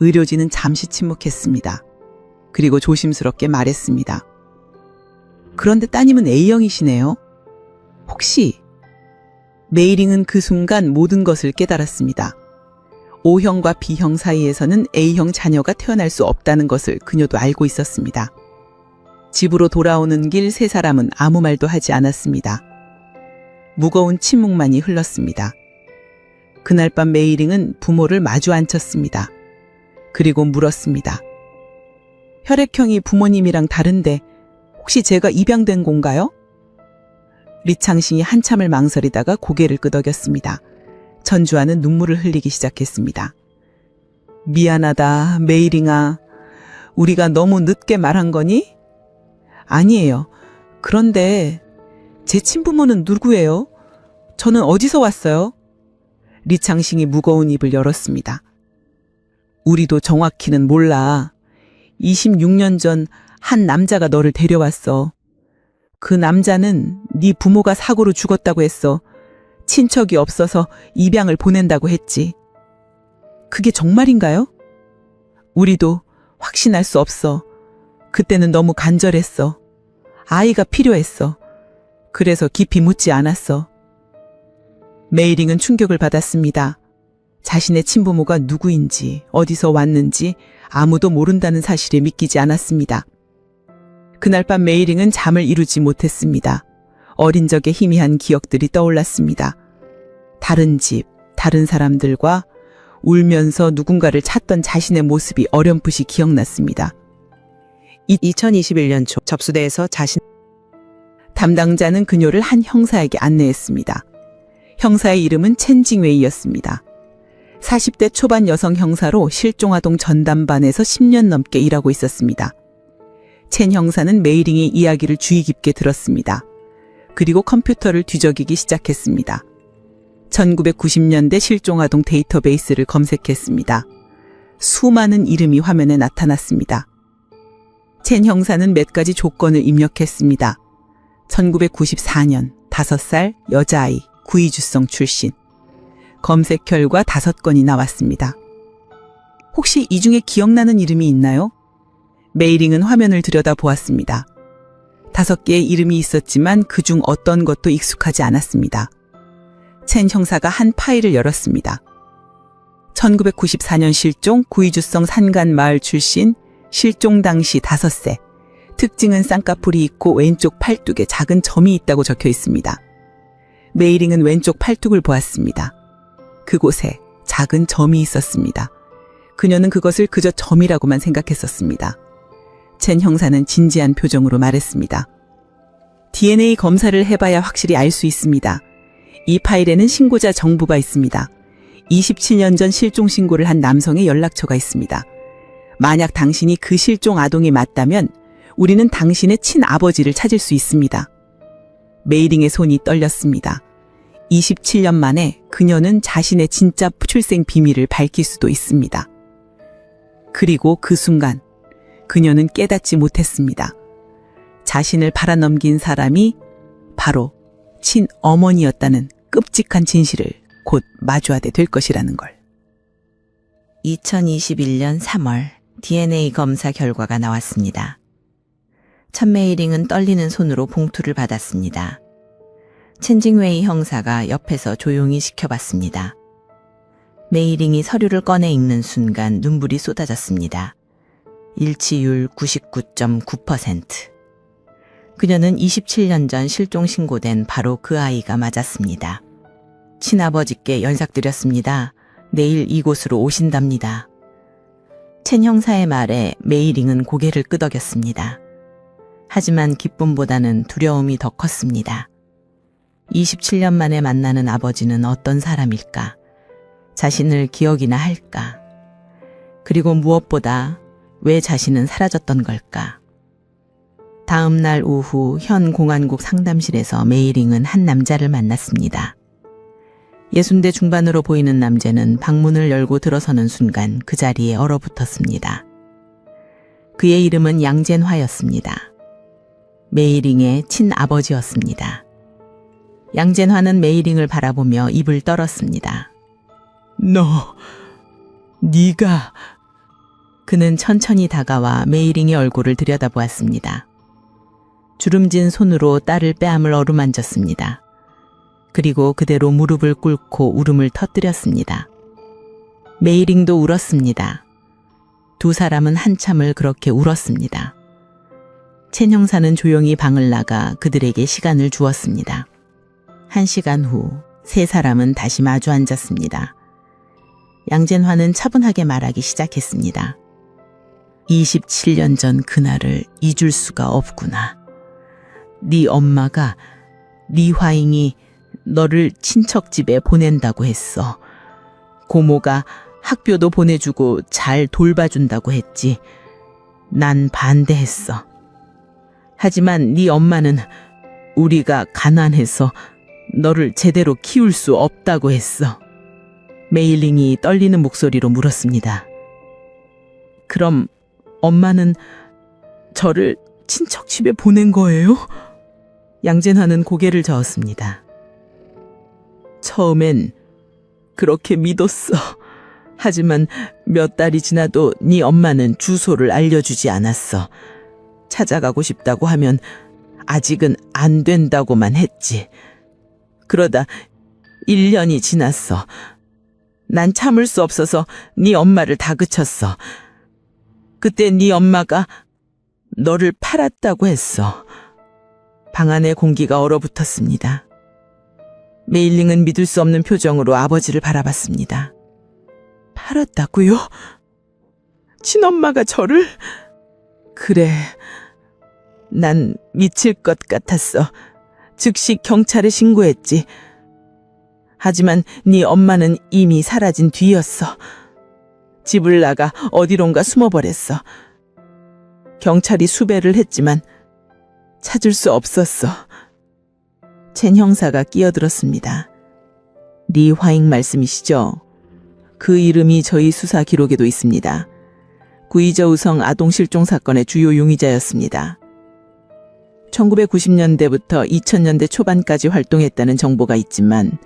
의료진은 잠시 침묵했습니다. 그리고 조심스럽게 말했습니다. 그런데 따님은 A형이시네요. 혹시? 메이링은 그 순간 모든 것을 깨달았습니다. O형과 B형 사이에서는 A형 자녀가 태어날 수 없다는 것을 그녀도 알고 있었습니다. 집으로 돌아오는 길 세 사람은 아무 말도 하지 않았습니다. 무거운 침묵만이 흘렀습니다. 그날 밤 메이링은 부모를 마주 앉혔습니다. 그리고 물었습니다. 혈액형이 부모님이랑 다른데 혹시 제가 입양된 건가요? 리창싱이 한참을 망설이다가 고개를 끄덕였습니다. 천주아는 눈물을 흘리기 시작했습니다. 미안하다, 메이링아. 우리가 너무 늦게 말한 거니? 아니에요. 그런데 제 친부모는 누구예요? 저는 어디서 왔어요? 리창싱이 무거운 입을 열었습니다. 우리도 정확히는 몰라. 26년 전 한 남자가 너를 데려왔어. 그 남자는 네 부모가 사고로 죽었다고 했어. 친척이 없어서 입양을 보낸다고 했지. 그게 정말인가요? 우리도 확신할 수 없어. 그때는 너무 간절했어. 아이가 필요했어. 그래서 깊이 묻지 않았어. 메이링은 충격을 받았습니다. 자신의 친부모가 누구인지, 어디서 왔는지 아무도 모른다는 사실에 믿기지 않았습니다. 그날 밤 메이링은 잠을 이루지 못했습니다. 어린 적의 희미한 기억들이 떠올랐습니다. 다른 집, 다른 사람들과 울면서 누군가를 찾던 자신의 모습이 어렴풋이 기억났습니다. 2021년 초 접수대에서 담당자는 그녀를 한 형사에게 안내했습니다. 형사의 이름은 첸징웨이였습니다. 40대 초반 여성 형사로 실종아동 전담반에서 10년 넘게 일하고 있었습니다. 첸 형사는 메이링의 이야기를 주의 깊게 들었습니다. 그리고 컴퓨터를 뒤적이기 시작했습니다. 1990년대 실종아동 데이터베이스를 검색했습니다. 수많은 이름이 화면에 나타났습니다. 첸 형사는 몇 가지 조건을 입력했습니다. 1994년 5살 여자아이 구이주성 출신. 검색 결과 5건이 나왔습니다. 혹시 이 중에 기억나는 이름이 있나요? 메이링은 화면을 들여다보았습니다. 5개의 이름이 있었지만 그중 어떤 것도 익숙하지 않았습니다. 첸 형사가 한 파일을 열었습니다. 1994년 실종 구이주성 산간 마을 출신, 실종 당시 5세. 특징은 쌍꺼풀이 있고 왼쪽 팔뚝에 작은 점이 있다고 적혀 있습니다. 메이링은 왼쪽 팔뚝을 보았습니다. 그곳에 작은 점이 있었습니다. 그녀는 그것을 그저 점이라고만 생각했었습니다. 첸 형사는 진지한 표정으로 말했습니다. DNA 검사를 해봐야 확실히 알 수 있습니다. 이 파일에는 신고자 정보가 있습니다. 27년 전 실종 신고를 한 남성의 연락처가 있습니다. 만약 당신이 그 실종 아동이 맞다면 우리는 당신의 친아버지를 찾을 수 있습니다. 메이링의 손이 떨렸습니다. 27년 만에 그녀는 자신의 진짜 출생 비밀을 밝힐 수도 있습니다. 그리고 그 순간 그녀는 깨닫지 못했습니다. 자신을 팔아넘긴 사람이 바로 친어머니였다는 끔찍한 진실을 곧 마주하게 될 것이라는 걸. 2021년 3월 DNA 검사 결과가 나왔습니다. 천 메이링은 떨리는 손으로 봉투를 받았습니다. 첸징웨이 형사가 옆에서 조용히 지켜봤습니다. 메이링이 서류를 꺼내 읽는 순간 눈물이 쏟아졌습니다. 일치율 99.9%. 그녀는 27년 전 실종 신고된 바로 그 아이가 맞았습니다. 친아버지께 연락드렸습니다. 내일 이곳으로 오신답니다. 첸 형사의 말에 메이링은 고개를 끄덕였습니다. 하지만 기쁨보다는 두려움이 더 컸습니다. 27년 만에 만나는 아버지는 어떤 사람일까? 자신을 기억이나 할까? 그리고 무엇보다 왜 자신은 사라졌던 걸까? 다음 날 오후 현 공안국 상담실에서 메이링은 한 남자를 만났습니다. 60대 중반으로 보이는 남자는 방문을 열고 들어서는 순간 그 자리에 얼어붙었습니다. 그의 이름은 양젠화였습니다. 메이링의 친아버지였습니다. 양젠화는 메이링을 바라보며 입을 떨었습니다. 네가... 그는 천천히 다가와 메이링의 얼굴을 들여다보았습니다. 주름진 손으로 딸을 뺨을 어루만졌습니다. 그리고 그대로 무릎을 꿇고 울음을 터뜨렸습니다. 메이링도 울었습니다. 두 사람은 한참을 그렇게 울었습니다. 첸 형사는 조용히 방을 나가 그들에게 시간을 주었습니다. 1시간 후 세 사람은 다시 마주 앉았습니다. 양젠화는 차분하게 말하기 시작했습니다. 27년 전 그날을 잊을 수가 없구나. 네 엄마가 리화잉이 너를 친척 집에 보낸다고 했어. 고모가 학교도 보내주고 잘 돌봐준다고 했지. 난 반대했어. 하지만 네 엄마는 우리가 가난해서 너를 제대로 키울 수 없다고 했어. 메이링이 떨리는 목소리로 물었습니다. 그럼 엄마는 저를 친척 집에 보낸 거예요? 양젠화는 고개를 저었습니다. 처음엔 그렇게 믿었어. 하지만 몇 달이 지나도 네 엄마는 주소를 알려주지 않았어. 찾아가고 싶다고 하면 아직은 안 된다고만 했지. 그러다 1년이 지났어. 난 참을 수 없어서 네 엄마를 다그쳤어. 그때 네 엄마가 너를 팔았다고 했어. 방 안의 공기가 얼어붙었습니다. 메일링은 믿을 수 없는 표정으로 아버지를 바라봤습니다. 팔았다고요? 친엄마가 저를? 그래. 난 미칠 것 같았어. 즉시 경찰에 신고했지. 하지만 네 엄마는 이미 사라진 뒤였어. 집을 나가 어디론가 숨어버렸어. 경찰이 수배를 했지만 찾을 수 없었어. 첸 형사가 끼어들었습니다. 리화잉 말씀이시죠? 그 이름이 저희 수사 기록에도 있습니다. 구이저 우성 아동 실종 사건의 주요 용의자였습니다. 1990년대부터 2000년대 초반까지 활동했다는 정보가 있지만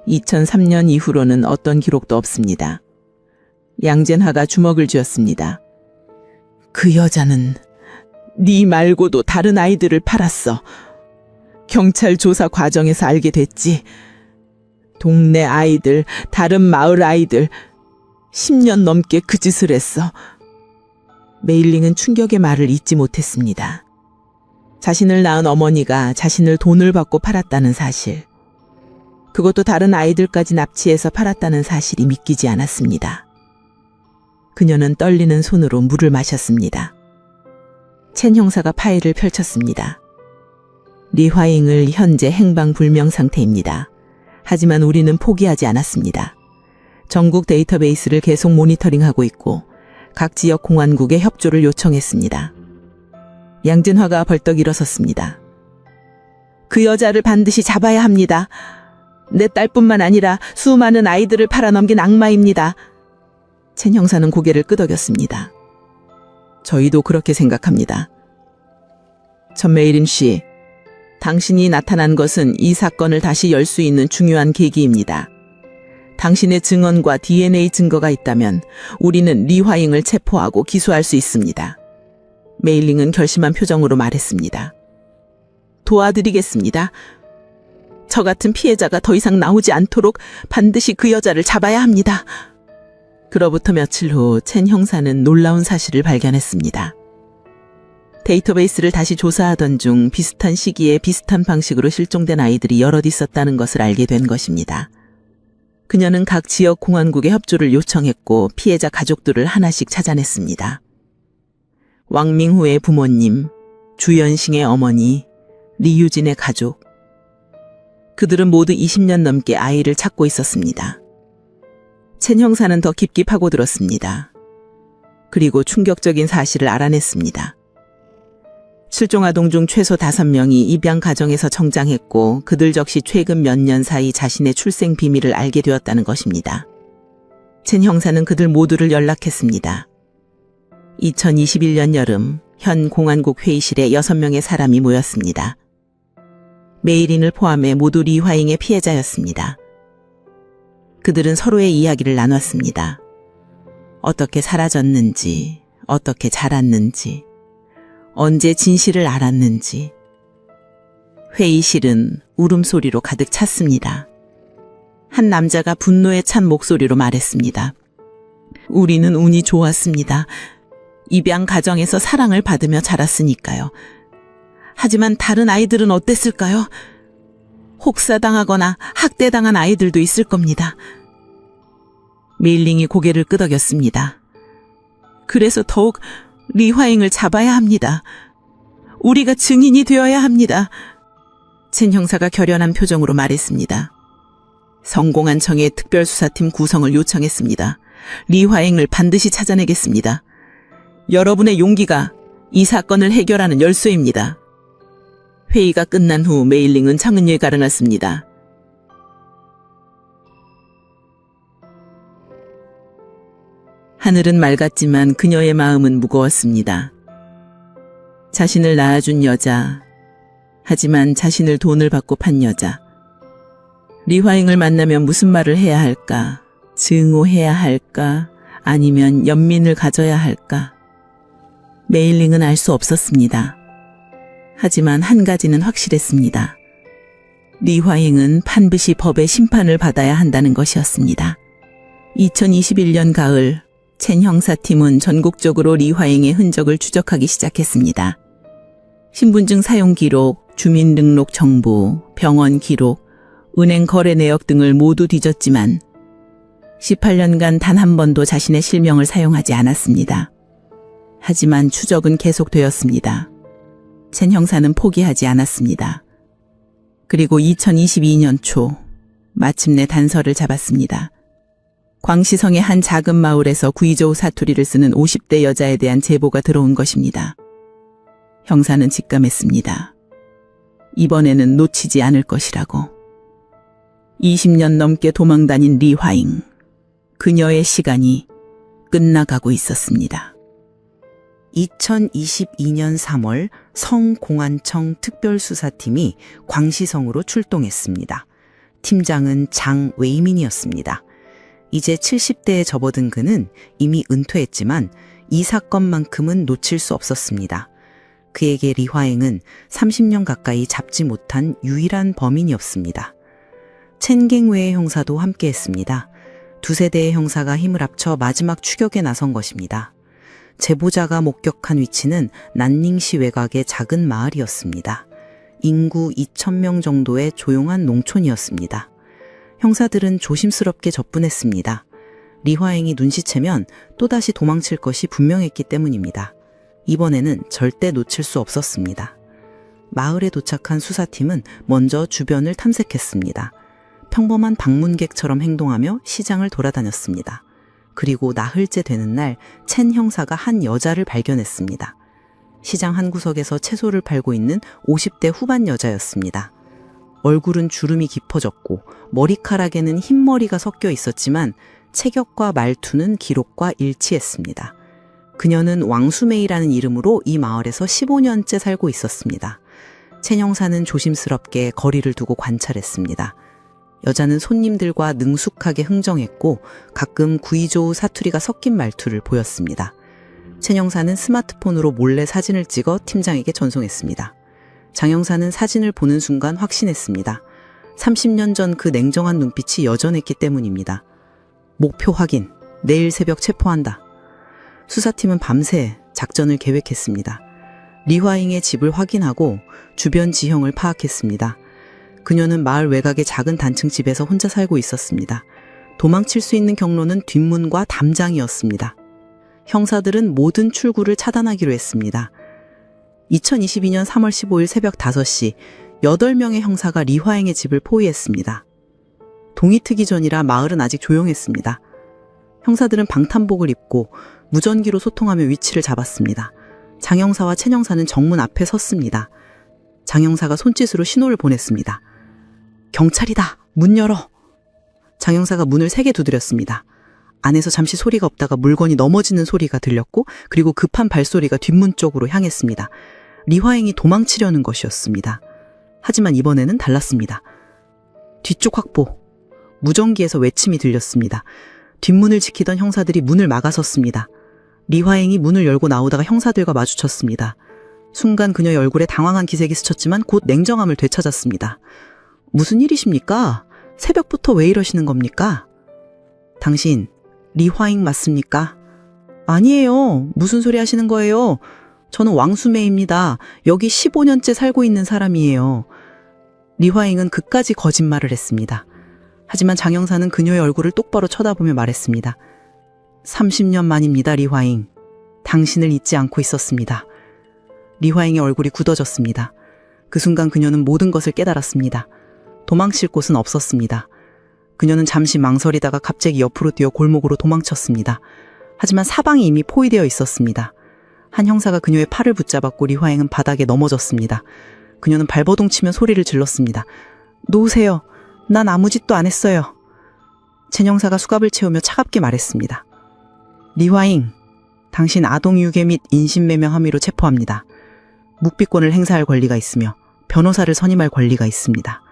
2003년 이후로는 어떤 기록도 없습니다. 양젠하가 주먹을 쥐었습니다. 그 여자는 네 말고도 다른 아이들을 팔았어. 경찰 조사 과정에서 알게 됐지. 동네 아이들, 다른 마을 아이들 10년 넘게 그 짓을 했어. 메일링은 충격의 말을 잊지 못했습니다. 자신을 낳은 어머니가 자신을 돈을 받고 팔았다는 사실. 그것도 다른 아이들까지 납치해서 팔았다는 사실이 믿기지 않았습니다. 그녀는 떨리는 손으로 물을 마셨습니다. 첸 형사가 파일을 펼쳤습니다. 리화잉을 현재 행방불명 상태입니다. 하지만 우리는 포기하지 않았습니다. 전국 데이터베이스를 계속 모니터링하고 있고 각 지역 공안국에 협조를 요청했습니다. 양진화가 벌떡 일어섰습니다. 그 여자를 반드시 잡아야 합니다. 내 딸뿐만 아니라 수많은 아이들을 팔아넘긴 악마입니다. 첸 형사는 고개를 끄덕였습니다. 저희도 그렇게 생각합니다. 전메이린 씨, 당신이 나타난 것은 이 사건을 다시 열 수 있는 중요한 계기입니다. 당신의 증언과 DNA 증거가 있다면 우리는 리화잉을 체포하고 기소할 수 있습니다. 메일링은 결심한 표정으로 말했습니다. 도와드리겠습니다. 저 같은 피해자가 더 이상 나오지 않도록 반드시 그 여자를 잡아야 합니다. 그로부터 며칠 후 첸 형사는 놀라운 사실을 발견했습니다. 데이터베이스를 다시 조사하던 중 비슷한 시기에 비슷한 방식으로 실종된 아이들이 여럿 있었다는 것을 알게 된 것입니다. 그녀는 각 지역 공안국의 협조를 요청했고 피해자 가족들을 하나씩 찾아냈습니다. 왕밍후의 부모님, 주연싱의 어머니, 리유진의 가족. 그들은 모두 20년 넘게 아이를 찾고 있었습니다. 첸 형사는 더 깊게 파고들었습니다. 그리고 충격적인 사실을 알아냈습니다. 실종아동 중 최소 5명이 입양 가정에서 성장했고 그들 역시 최근 몇 년 사이 자신의 출생 비밀을 알게 되었다는 것입니다. 첸 형사는 그들 모두를 연락했습니다. 2021년 여름 현 공안국 회의실에 6명의 사람이 모였습니다. 메이린을 포함해 모두 리화잉의 피해자였습니다. 그들은 서로의 이야기를 나눴습니다. 어떻게 사라졌는지, 어떻게 자랐는지, 언제 진실을 알았는지. 회의실은 울음소리로 가득 찼습니다. 한 남자가 분노에 찬 목소리로 말했습니다. 우리는 운이 좋았습니다. 입양 가정에서 사랑을 받으며 자랐으니까요. 하지만 다른 아이들은 어땠을까요? 혹사당하거나 학대당한 아이들도 있을 겁니다. 메일링이 고개를 끄덕였습니다. 그래서 더욱 리화잉을 잡아야 합니다. 우리가 증인이 되어야 합니다. 첸 형사가 결연한 표정으로 말했습니다. 성공한 청의 특별수사팀 구성을 요청했습니다. 리화잉을 반드시 찾아내겠습니다. 여러분의 용기가 이 사건을 해결하는 열쇠입니다. 회의가 끝난 후 메일링은 창문위에 가려놨습니다. 하늘은 맑았지만 그녀의 마음은 무거웠습니다. 자신을 낳아준 여자, 하지만 자신을 돈을 받고 판 여자. 리화잉을 만나면 무슨 말을 해야 할까? 증오해야 할까? 아니면 연민을 가져야 할까? 메일링은 알 수 없었습니다. 하지만 한 가지는 확실했습니다. 리화잉은 반드시 법의 심판을 받아야 한다는 것이었습니다. 2021년 가을, 첸 형사팀은 전국적으로 리화잉의 흔적을 추적하기 시작했습니다. 신분증 사용 기록, 주민등록 정보, 병원 기록, 은행 거래 내역 등을 모두 뒤졌지만 18년간 단 한 번도 자신의 실명을 사용하지 않았습니다. 하지만 추적은 계속되었습니다. 첸 형사는 포기하지 않았습니다. 그리고 2022년 초 마침내 단서를 잡았습니다. 광시성의 한 작은 마을에서 구이저우 사투리를 쓰는 50대 여자에 대한 제보가 들어온 것입니다. 형사는 직감했습니다. 이번에는 놓치지 않을 것이라고. 20년 넘게 도망다닌 리화잉. 그녀의 시간이 끝나가고 있었습니다. 2022년 3월 성공안청 특별수사팀이 광시성으로 출동했습니다. 팀장은 장웨이민이었습니다. 이제 70대에 접어든 그는 이미 은퇴했지만 이 사건만큼은 놓칠 수 없었습니다. 그에게 리화행은 30년 가까이 잡지 못한 유일한 범인이었습니다. 첸갱웨의 형사도 함께했습니다. 두세 대의 형사가 힘을 합쳐 마지막 추격에 나선 것입니다. 제보자가 목격한 위치는 난닝시 외곽의 작은 마을이었습니다. 인구 2,000명 정도의 조용한 농촌이었습니다. 형사들은 조심스럽게 접근했습니다. 리화행이 눈치채면 또다시 도망칠 것이 분명했기 때문입니다. 이번에는 절대 놓칠 수 없었습니다. 마을에 도착한 수사팀은 먼저 주변을 탐색했습니다. 평범한 방문객처럼 행동하며 시장을 돌아다녔습니다. 그리고 나흘째 되는 날 첸 형사가 한 여자를 발견했습니다. 시장 한 구석에서 채소를 팔고 있는 50대 후반 여자였습니다. 얼굴은 주름이 깊어졌고 머리카락에는 흰머리가 섞여 있었지만 체격과 말투는 기록과 일치했습니다. 그녀는 왕수메이라는 이름으로 이 마을에서 15년째 살고 있었습니다. 첸 형사는 조심스럽게 거리를 두고 관찰했습니다. 여자는 손님들과 능숙하게 흥정했고 가끔 구이조우 사투리가 섞인 말투를 보였습니다. 첸 형사는 스마트폰으로 몰래 사진을 찍어 팀장에게 전송했습니다. 장 형사는 사진을 보는 순간 확신했습니다. 30년 전 그 냉정한 눈빛이 여전했기 때문입니다. 목표 확인, 내일 새벽 체포한다. 수사팀은 밤새 작전을 계획했습니다. 리화잉의 집을 확인하고 주변 지형을 파악했습니다. 그녀는 마을 외곽의 작은 단층 집에서 혼자 살고 있었습니다. 도망칠 수 있는 경로는 뒷문과 담장이었습니다. 형사들은 모든 출구를 차단하기로 했습니다. 2022년 3월 15일 새벽 5시 8명의 형사가 리화행의 집을 포위했습니다. 동이 트기 전이라 마을은 아직 조용했습니다. 형사들은 방탄복을 입고 무전기로 소통하며 위치를 잡았습니다. 장 형사와 첸 형사는 정문 앞에 섰습니다. 장 형사가 손짓으로 신호를 보냈습니다. 경찰이다! 문 열어! 장 형사가 문을 3개 두드렸습니다. 안에서 잠시 소리가 없다가 물건이 넘어지는 소리가 들렸고 그리고 급한 발소리가 뒷문 쪽으로 향했습니다. 리화행이 도망치려는 것이었습니다. 하지만 이번에는 달랐습니다. 뒤쪽 확보. 무전기에서 외침이 들렸습니다. 뒷문을 지키던 형사들이 문을 막아섰습니다. 리화행이 문을 열고 나오다가 형사들과 마주쳤습니다. 순간 그녀의 얼굴에 당황한 기색이 스쳤지만 곧 냉정함을 되찾았습니다. 무슨 일이십니까? 새벽부터 왜 이러시는 겁니까? 당신 리화잉 맞습니까? 아니에요. 무슨 소리 하시는 거예요? 저는 왕수매입니다. 여기 15년째 살고 있는 사람이에요. 리화잉은 그까지 거짓말을 했습니다. 하지만 장 형사는 그녀의 얼굴을 똑바로 쳐다보며 말했습니다. 30년 만입니다, 리화잉. 당신을 잊지 않고 있었습니다. 리화잉의 얼굴이 굳어졌습니다. 그 순간 그녀는 모든 것을 깨달았습니다. 도망칠 곳은 없었습니다. 그녀는 잠시 망설이다가 갑자기 옆으로 뛰어 골목으로 도망쳤습니다. 하지만 사방이 이미 포위되어 있었습니다. 한 형사가 그녀의 팔을 붙잡았고 리화행은 바닥에 넘어졌습니다. 그녀는 발버둥 치며 소리를 질렀습니다. 놓으세요. 난 아무 짓도 안 했어요. 첸 형사가 수갑을 채우며 차갑게 말했습니다. 리화잉, 당신 아동유괴 및 인신매명 혐의로 체포합니다. 묵비권을 행사할 권리가 있으며 변호사를 선임할 권리가 있습니다.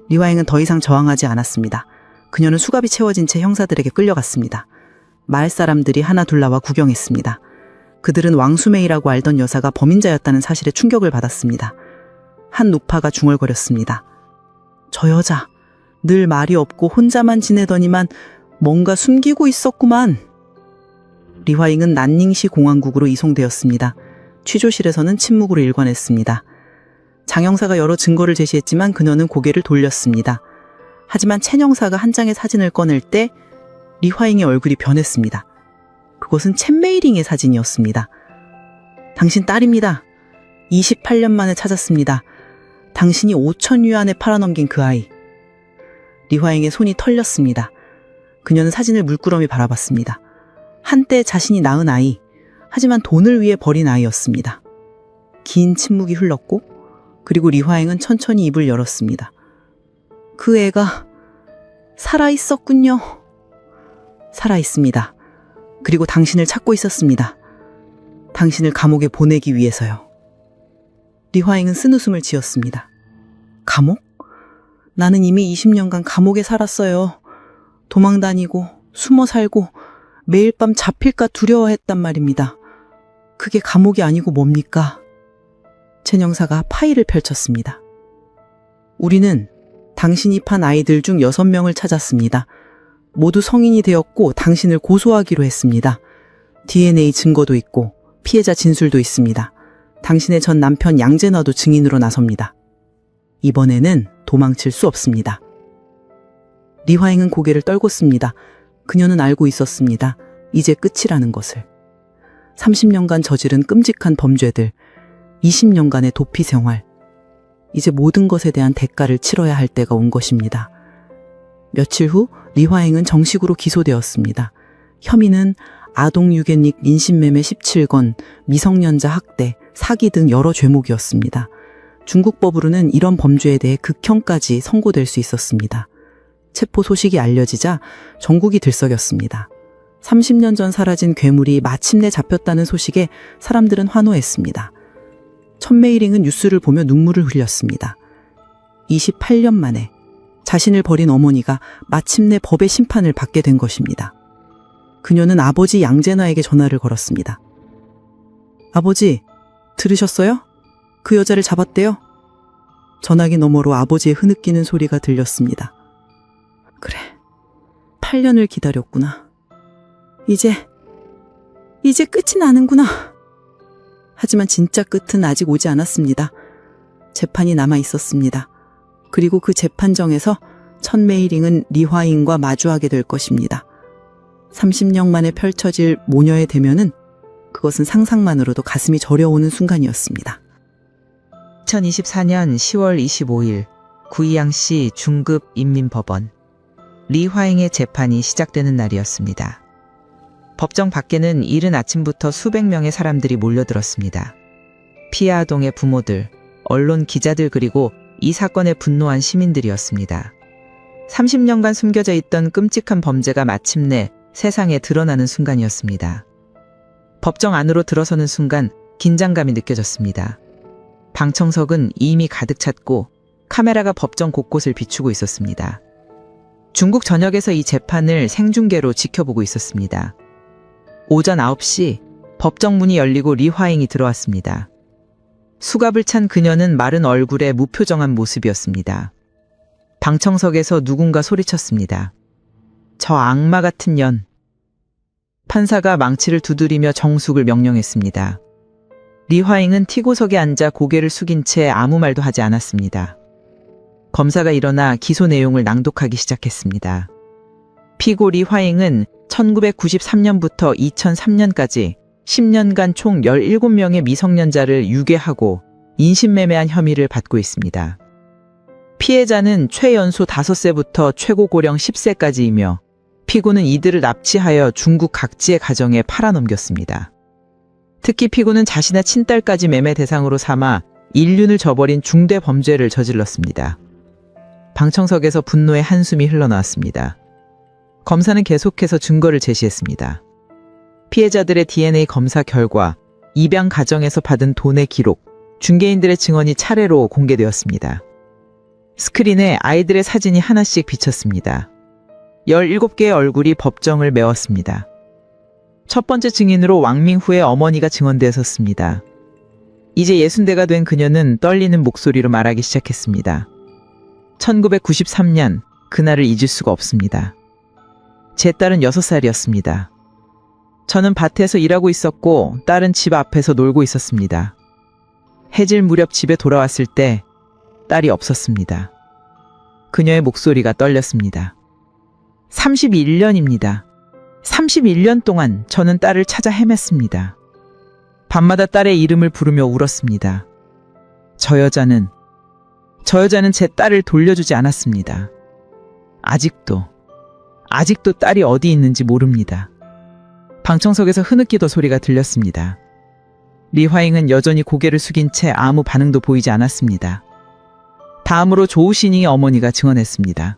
리화잉은 더 이상 저항하지 않았습니다. 그녀는 수갑이 채워진 채 형사들에게 끌려갔습니다. 마을 사람들이 하나둘 나와 구경했습니다. 그들은 왕수메이라고 알던 여사가 범인자였다는 사실에 충격을 받았습니다. 한 노파가 중얼거렸습니다. 저 여자, 늘 말이 없고 혼자만 지내더니만 뭔가 숨기고 있었구만. 리화잉은 난닝시 공안국으로 이송되었습니다. 취조실에서는 침묵으로 일관했습니다. 장 형사가 여러 증거를 제시했지만 그녀는 고개를 돌렸습니다. 하지만 첸 형사가 한 장의 사진을 꺼낼 때 리화잉의 얼굴이 변했습니다. 그것은 첸 메이링의 사진이었습니다. 당신 딸입니다. 28년 만에 찾았습니다. 당신이 5천 유안에 팔아넘긴 그 아이. 리화잉의 손이 털렸습니다. 그녀는 사진을 물끄러미 바라봤습니다. 한때 자신이 낳은 아이, 하지만 돈을 위해 버린 아이였습니다. 긴 침묵이 흘렀고 그리고 리화잉은 천천히 입을 열었습니다. 그 애가 살아있었군요. 살아 있습니다. 그리고 당신을 찾고 있었습니다. 당신을 감옥에 보내기 위해서요. 리화잉은 쓴웃음을 지었습니다. 감옥? 나는 이미 20년간 감옥에 살았어요. 도망 다니고 숨어 살고 매일 밤 잡힐까 두려워했단 말입니다. 그게 감옥이 아니고 뭡니까? 최영사가 파일을 펼쳤습니다. 우리는 당신이 판 아이들 중 6명을 찾았습니다. 모두 성인이 되었고 당신을 고소하기로 했습니다. DNA 증거도 있고 피해자 진술도 있습니다. 당신의 전 남편 양재너도 증인으로 나섭니다. 이번에는 도망칠 수 없습니다. 리화잉은 고개를 떨궜습니다. 그녀는 알고 있었습니다. 이제 끝이라는 것을. 30년간 저지른 끔찍한 범죄들, 20년간의 도피 생활, 이제 모든 것에 대한 대가를 치러야 할 때가 온 것입니다. 며칠 후 리화잉은 정식으로 기소되었습니다. 혐의는 아동유괴닉 인신매매 17건, 미성년자 학대, 사기 등 여러 죄목이었습니다. 중국 법으로는 이런 범죄에 대해 극형까지 선고될 수 있었습니다. 체포 소식이 알려지자 전국이 들썩였습니다. 30년 전 사라진 괴물이 마침내 잡혔다는 소식에 사람들은 환호했습니다. 천메이링은 뉴스를 보며 눈물을 흘렸습니다. 28년 만에 자신을 버린 어머니가 마침내 법의 심판을 받게 된 것입니다. 그녀는 아버지 양재나에게 전화를 걸었습니다. 아버지, 들으셨어요? 그 여자를 잡았대요? 전화기 너머로 아버지의 흐느끼는 소리가 들렸습니다. 그래, 8년을 기다렸구나. 이제 끝이 나는구나. 하지만 진짜 끝은 아직 오지 않았습니다. 재판이 남아 있었습니다. 그리고 그 재판정에서 천메이링은 리화잉과 마주하게 될 것입니다. 30년 만에 펼쳐질 모녀의 대면은 그것은 상상만으로도 가슴이 저려오는 순간이었습니다. 2024년 10월 25일 구이양시 중급 인민법원 리화잉의 재판이 시작되는 날이었습니다. 법정 밖에는 이른 아침부터 수백 명의 사람들이 몰려들었습니다. 피해 아동의 부모들, 언론 기자들 그리고 이 사건에 분노한 시민들이었습니다. 30년간 숨겨져 있던 끔찍한 범죄가 마침내 세상에 드러나는 순간이었습니다. 법정 안으로 들어서는 순간 긴장감이 느껴졌습니다. 방청석은 이미 가득 찼고 카메라가 법정 곳곳을 비추고 있었습니다. 중국 전역에서 이 재판을 생중계로 지켜보고 있었습니다. 오전 9시 법정 문이 열리고 리화잉이 들어왔습니다. 수갑을 찬 그녀는 마른 얼굴에 무표정한 모습이었습니다. 방청석에서 누군가 소리쳤습니다. 저 악마 같은 년. 판사가 망치를 두드리며 정숙을 명령했습니다. 리화잉은 티고석에 앉아 고개를 숙인 채 아무 말도 하지 않았습니다. 검사가 일어나 기소 내용을 낭독하기 시작했습니다. 피고 리화잉은 1993년부터 2003년까지 10년간 총 17명의 미성년자를 유괴하고 인신매매한 혐의를 받고 있습니다. 피해자는 최연소 5세부터 최고 고령 10세까지이며 피고는 이들을 납치하여 중국 각지의 가정에 팔아넘겼습니다. 특히 피고는 자신의 친딸까지 매매 대상으로 삼아 인륜을 저버린 중대 범죄를 저질렀습니다. 방청석에서 분노의 한숨이 흘러나왔습니다. 검사는 계속해서 증거를 제시했습니다. 피해자들의 DNA 검사 결과, 입양 가정에서 받은 돈의 기록, 중개인들의 증언이 차례로 공개되었습니다. 스크린에 아이들의 사진이 하나씩 비쳤습니다. 17개의 얼굴이 법정을 메웠습니다. 첫 번째 증인으로 왕밍후의 어머니가 증언대에 섰습니다. 이제 60대가 된 그녀는 떨리는 목소리로 말하기 시작했습니다. 1993년, 그날을 잊을 수가 없습니다. 제 딸은 6살이었습니다. 저는 밭에서 일하고 있었고 딸은 집 앞에서 놀고 있었습니다. 해질 무렵 집에 돌아왔을 때 딸이 없었습니다. 그녀의 목소리가 떨렸습니다. 31년입니다. 31년 동안 저는 딸을 찾아 헤맸습니다. 밤마다 딸의 이름을 부르며 울었습니다. 저 여자는 제 딸을 돌려주지 않았습니다. 아직도 딸이 어디 있는지 모릅니다. 방청석에서 흐느끼던 소리가 들렸습니다. 리화잉은 여전히 고개를 숙인 채 아무 반응도 보이지 않았습니다. 다음으로 조우신잉의 어머니가 증언했습니다.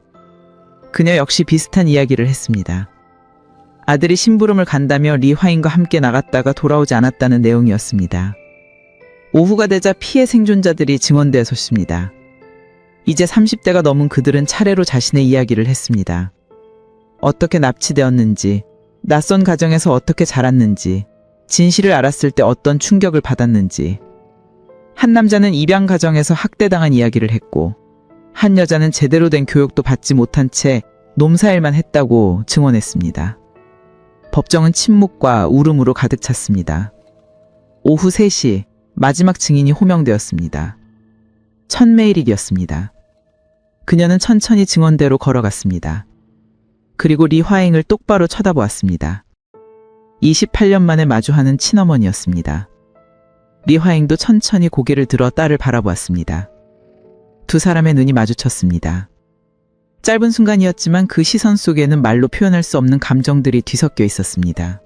그녀 역시 비슷한 이야기를 했습니다. 아들이 심부름을 간다며 리화인과 함께 나갔다가 돌아오지 않았다는 내용이었습니다. 오후가 되자 피해 생존자들이 증언대에 섰습니다. 이제 30대가 넘은 그들은 차례로 자신의 이야기를 했습니다. 어떻게 납치되었는지, 낯선 가정에서 어떻게 자랐는지, 진실을 알았을 때 어떤 충격을 받았는지. 한 남자는 입양 가정에서 학대당한 이야기를 했고, 한 여자는 제대로 된 교육도 받지 못한 채 농사일만 했다고 증언했습니다. 법정은 침묵과 울음으로 가득 찼습니다. 오후 3시 마지막 증인이 호명되었습니다. 천메이릭이었습니다. 그녀는 천천히 증언대로 걸어갔습니다. 그리고 리화잉을 똑바로 쳐다보았습니다. 28년 만에 마주하는 친어머니였습니다. 리화잉도 천천히 고개를 들어 딸을 바라보았습니다. 두 사람의 눈이 마주쳤습니다. 짧은 순간이었지만 그 시선 속에는 말로 표현할 수 없는 감정들이 뒤섞여 있었습니다.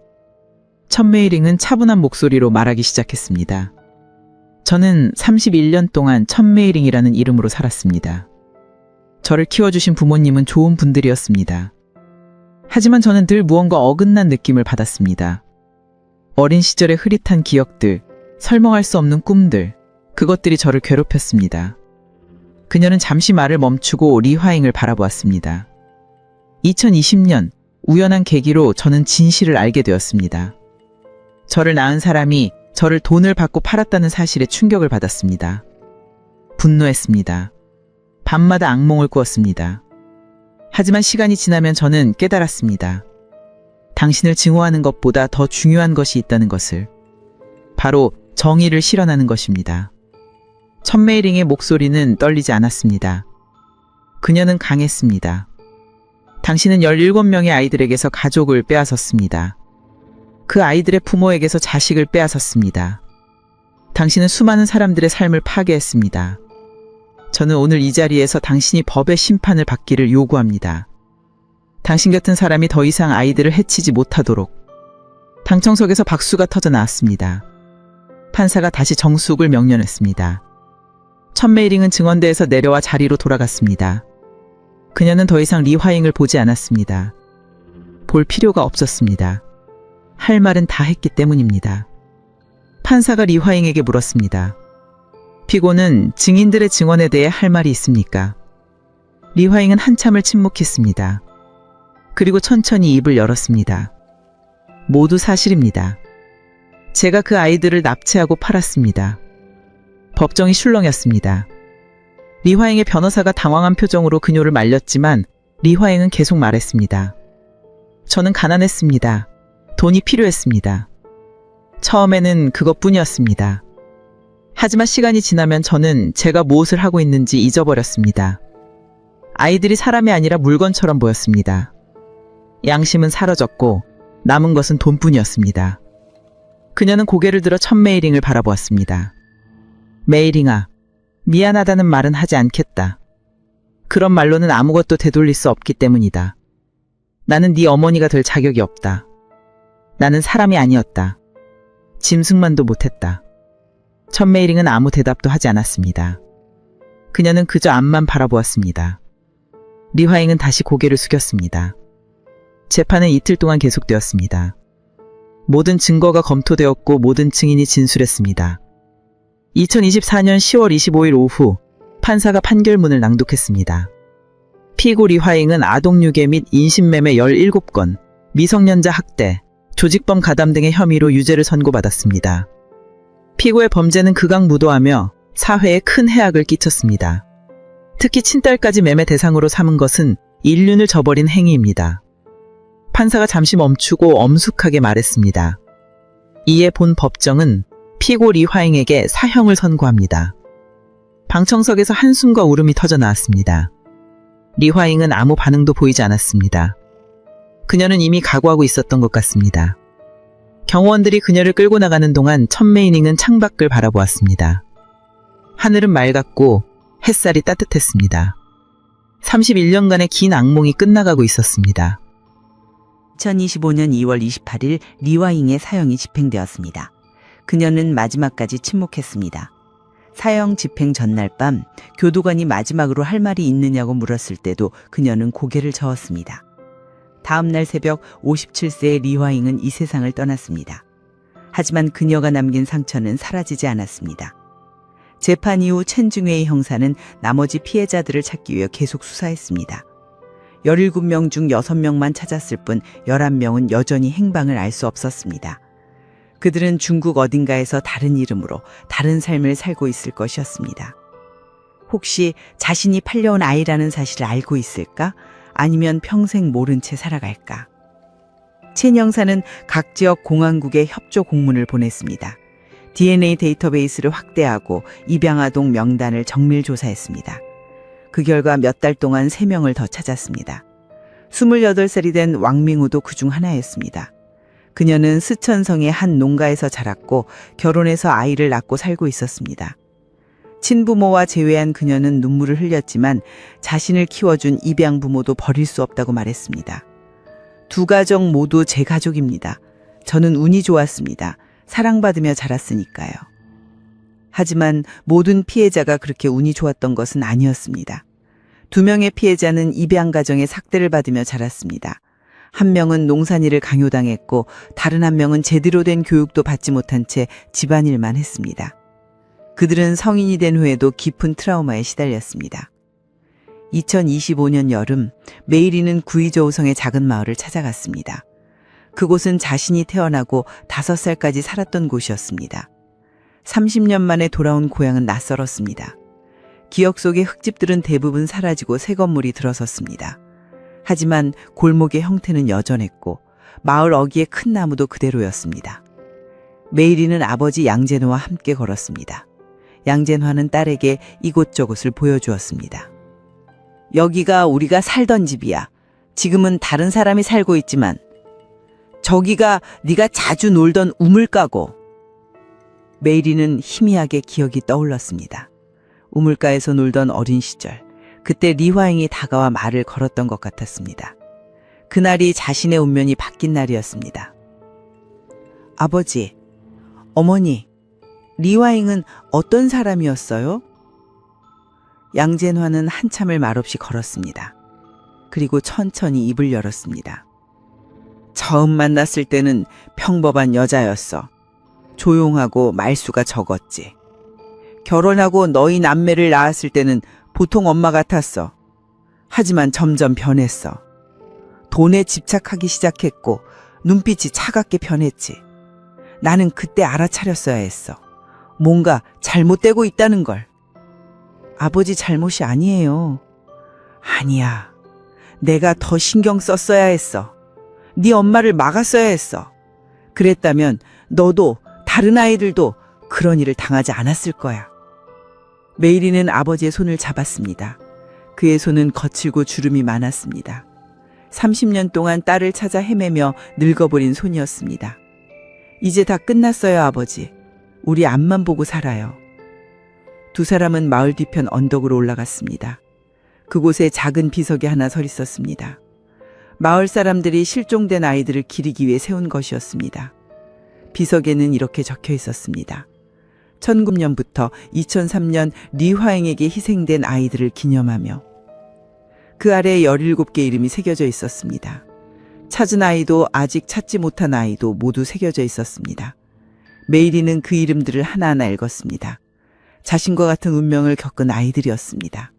천메이링은 차분한 목소리로 말하기 시작했습니다. 저는 31년 동안 천메이링이라는 이름으로 살았습니다. 저를 키워주신 부모님은 좋은 분들이었습니다. 하지만 저는 늘 무언가 어긋난 느낌을 받았습니다. 어린 시절의 흐릿한 기억들, 설명할 수 없는 꿈들, 그것들이 저를 괴롭혔습니다. 그녀는 잠시 말을 멈추고 리화잉을 바라보았습니다. 2020년 우연한 계기로 저는 진실을 알게 되었습니다. 저를 낳은 사람이 저를 돈을 받고 팔았다는 사실에 충격을 받았습니다. 분노했습니다. 밤마다 악몽을 꾸었습니다. 하지만 시간이 지나면 저는 깨달았습니다. 당신을 증오하는 것보다 더 중요한 것이 있다는 것을. 바로 정의를 실현하는 것입니다. 천메이링의 목소리는 떨리지 않았습니다. 그녀는 강했습니다. 당신은 17명의 아이들에게서 가족을 빼앗았습니다. 그 아이들의 부모에게서 자식을 빼앗았습니다. 당신은 수많은 사람들의 삶을 파괴했습니다. 저는 오늘 이 자리에서 당신이 법의 심판을 받기를 요구합니다. 당신 같은 사람이 더 이상 아이들을 해치지 못하도록. 당청석에서 박수가 터져 나왔습니다. 판사가 다시 정숙을 명령했습니다. 천메이링은 증언대에서 내려와 자리로 돌아갔습니다. 그녀는 더 이상 리화잉을 보지 않았습니다. 볼 필요가 없었습니다. 할 말은 다 했기 때문입니다. 판사가 리화잉에게 물었습니다. 피고는 증인들의 증언에 대해 할 말이 있습니까? 리화잉은 한참을 침묵했습니다. 그리고 천천히 입을 열었습니다. 모두 사실입니다. 제가 그 아이들을 납치하고 팔았습니다. 법정이 술렁였습니다. 리화잉의 변호사가 당황한 표정으로 그녀를 말렸지만 리화잉은 계속 말했습니다. 저는 가난했습니다. 돈이 필요했습니다. 처음에는 그것뿐이었습니다. 하지만 시간이 지나면 저는 제가 무엇을 하고 있는지 잊어버렸습니다. 아이들이 사람이 아니라 물건처럼 보였습니다. 양심은 사라졌고 남은 것은 돈뿐이었습니다. 그녀는 고개를 들어 천메이링을 바라보았습니다. 메이링아, 미안하다는 말은 하지 않겠다. 그런 말로는 아무것도 되돌릴 수 없기 때문이다. 나는 네 어머니가 될 자격이 없다. 나는 사람이 아니었다. 짐승만도 못했다. 천메이링은 아무 대답도 하지 않았습니다. 그녀는 그저 앞만 바라보았습니다. 리화잉은 다시 고개를 숙였습니다. 재판은 이틀 동안 계속되었습니다. 모든 증거가 검토되었고 모든 증인이 진술했습니다. 2024년 10월 25일 오후 판사가 판결문을 낭독했습니다. 피고 리화잉은 아동유괴 및 인신매매 17건, 미성년자 학대, 조직범 가담 등의 혐의로 유죄를 선고받았습니다. 피고의 범죄는 극악무도하며 사회에 큰 해악을 끼쳤습니다. 특히 친딸까지 매매 대상으로 삼은 것은 인륜을 저버린 행위입니다. 판사가 잠시 멈추고 엄숙하게 말했습니다. 이에 본 법정은 피고 리화잉에게 사형을 선고합니다. 방청석에서 한숨과 울음이 터져 나왔습니다. 리화잉은 아무 반응도 보이지 않았습니다. 그녀는 이미 각오하고 있었던 것 같습니다. 경호원들이 그녀를 끌고 나가는 동안 천메이링은 창밖을 바라보았습니다. 하늘은 맑았고 햇살이 따뜻했습니다. 31년간의 긴 악몽이 끝나가고 있었습니다. 2025년 2월 28일 리화잉의 사형이 집행되었습니다. 그녀는 마지막까지 침묵했습니다. 사형 집행 전날 밤 교도관이 마지막으로 할 말이 있느냐고 물었을 때도 그녀는 고개를 저었습니다. 다음 날 새벽 57세의 리화잉은 이 세상을 떠났습니다. 하지만 그녀가 남긴 상처는 사라지지 않았습니다. 재판 이후 첸중회의 형사는 나머지 피해자들을 찾기 위해 계속 수사했습니다. 17명 중 6명만 찾았을 뿐 11명은 여전히 행방을 알 수 없었습니다. 그들은 중국 어딘가에서 다른 이름으로 다른 삶을 살고 있을 것이었습니다. 혹시 자신이 팔려온 아이라는 사실을 알고 있을까? 아니면 평생 모른 채 살아갈까? 첸 형사는 각 지역 공안국에 협조 공문을 보냈습니다. DNA 데이터베이스를 확대하고 입양아동 명단을 정밀 조사했습니다. 그 결과 몇 달 동안 3명을 더 찾았습니다. 28살이 된 왕밍우도 그중 하나였습니다. 그녀는 스천성의 한 농가에서 자랐고 결혼해서 아이를 낳고 살고 있었습니다. 친부모와 재회한 그녀는 눈물을 흘렸지만 자신을 키워준 입양 부모도 버릴 수 없다고 말했습니다. 두 가정 모두 제 가족입니다. 저는 운이 좋았습니다. 사랑받으며 자랐으니까요. 하지만 모든 피해자가 그렇게 운이 좋았던 것은 아니었습니다. 2명의 피해자는 입양 가정의 삭대를 받으며 자랐습니다. 한 명은 농산일을 강요당했고 다른 1명은 제대로 된 교육도 받지 못한 채 집안일만 했습니다. 그들은 성인이 된 후에도 깊은 트라우마에 시달렸습니다. 2025년 여름, 메이리는 구이저우성의 작은 마을을 찾아갔습니다. 그곳은 자신이 태어나고 5살까지 살았던 곳이었습니다. 30년 만에 돌아온 고향은 낯설었습니다. 기억 속의 흙집들은 대부분 사라지고 새 건물이 들어섰습니다. 하지만 골목의 형태는 여전했고 마을 어귀의 큰 나무도 그대로였습니다. 메이리는 아버지 양젠화와 함께 걸었습니다. 양젠화는 딸에게 이곳저곳을 보여주었습니다. 여기가 우리가 살던 집이야. 지금은 다른 사람이 살고 있지만 저기가 네가 자주 놀던 우물가고. 메이리는 희미하게 기억이 떠올랐습니다. 우물가에서 놀던 어린 시절, 그때 리화잉이 다가와 말을 걸었던 것 같았습니다. 그날이 자신의 운명이 바뀐 날이었습니다. 아버지, 어머니, 리화잉은 어떤 사람이었어요? 양젠화는 한참을 말없이 걸었습니다. 그리고 천천히 입을 열었습니다. 처음 만났을 때는 평범한 여자였어. 조용하고 말수가 적었지. 결혼하고 너희 남매를 낳았을 때는 보통 엄마 같았어. 하지만 점점 변했어. 돈에 집착하기 시작했고 눈빛이 차갑게 변했지. 나는 그때 알아차렸어야 했어. 뭔가 잘못되고 있다는 걸. 아버지 잘못이 아니에요. 아니야. 내가 더 신경 썼어야 했어. 네 엄마를 막았어야 했어. 그랬다면 너도 다른 아이들도 그런 일을 당하지 않았을 거야. 메이리는 아버지의 손을 잡았습니다. 그의 손은 거칠고 주름이 많았습니다. 30년 동안 딸을 찾아 헤매며 늙어버린 손이었습니다. 이제 다 끝났어요, 아버지. 우리 앞만 보고 살아요. 두 사람은 마을 뒤편 언덕으로 올라갔습니다. 그곳에 작은 비석이 하나 서 있었습니다. 마을 사람들이 실종된 아이들을 기리기 위해 세운 것이었습니다. 비석에는 이렇게 적혀 있었습니다. 1900년부터 2003년 리화잉에게 희생된 아이들을 기념하며. 그 아래 17개 이름이 새겨져 있었습니다. 찾은 아이도 아직 찾지 못한 아이도 모두 새겨져 있었습니다. 메이리는 그 이름들을 하나하나 읽었습니다. 자신과 같은 운명을 겪은 아이들이었습니다.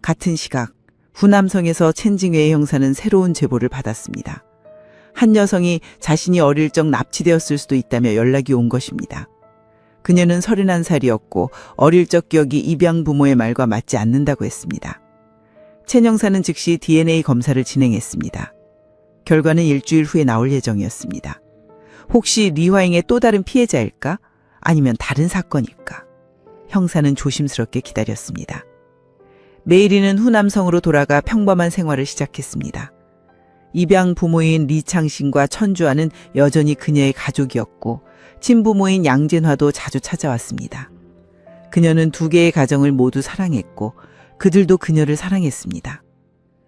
같은 시각 후남성에서 첸징웨이 형사는 새로운 제보를 받았습니다. 한 여성이 자신이 어릴 적 납치되었을 수도 있다며 연락이 온 것입니다. 그녀는 31살이었고 어릴 적 기억이 입양 부모의 말과 맞지 않는다고 했습니다. 첸 형사는 즉시 DNA 검사를 진행했습니다. 결과는 일주일 후에 나올 예정이었습니다. 혹시 리화잉의 또 다른 피해자일까? 아니면 다른 사건일까? 형사는 조심스럽게 기다렸습니다. 메이리는 후남성으로 돌아가 평범한 생활을 시작했습니다. 입양 부모인 리창신과 천주아는 여전히 그녀의 가족이었고 친부모인 양젠화도 자주 찾아왔습니다. 그녀는 2개의 가정을 모두 사랑했고 그들도 그녀를 사랑했습니다.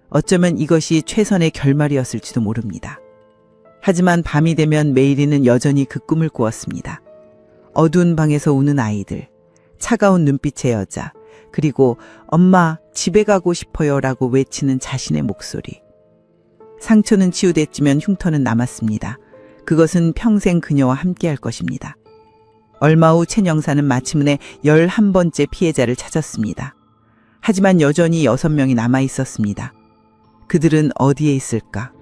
어쩌면 이것이 최선의 결말이었을지도 모릅니다. 하지만 밤이 되면 메이리는 여전히 그 꿈을 꾸었습니다. 어두운 방에서 우는 아이들, 차가운 눈빛의 여자, 그리고 엄마 집에 가고 싶어요 라고 외치는 자신의 목소리. 상처는 치유됐지만 흉터는 남았습니다. 그것은 평생 그녀와 함께할 것입니다. 얼마 후 최영사는 마침내 11번째 피해자를 찾았습니다. 하지만 여전히 6명이 남아 있었습니다. 그들은 어디에 있을까?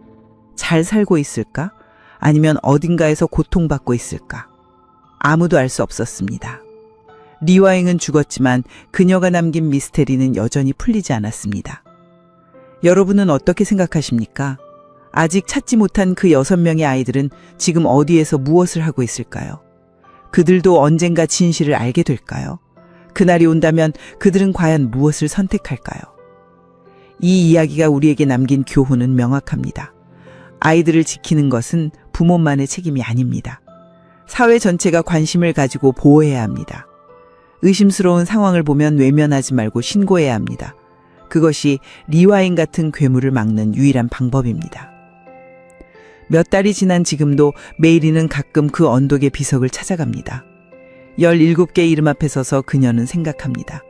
잘 살고 있을까? 아니면 어딘가에서 고통받고 있을까? 아무도 알 수 없었습니다. 리화잉은 죽었지만 그녀가 남긴 미스테리는 여전히 풀리지 않았습니다. 여러분은 어떻게 생각하십니까? 아직 찾지 못한 그 6명의 아이들은 지금 어디에서 무엇을 하고 있을까요? 그들도 언젠가 진실을 알게 될까요? 그날이 온다면 그들은 과연 무엇을 선택할까요? 이 이야기가 우리에게 남긴 교훈은 명확합니다. 아이들을 지키는 것은 부모만의 책임이 아닙니다. 사회 전체가 관심을 가지고 보호해야 합니다. 의심스러운 상황을 보면 외면하지 말고 신고해야 합니다. 그것이 리화잉 같은 괴물을 막는 유일한 방법입니다. 몇 달이 지난 지금도 메이리는 가끔 그 언덕의 비석을 찾아갑니다. 17개의 이름 앞에 서서 그녀는 생각합니다.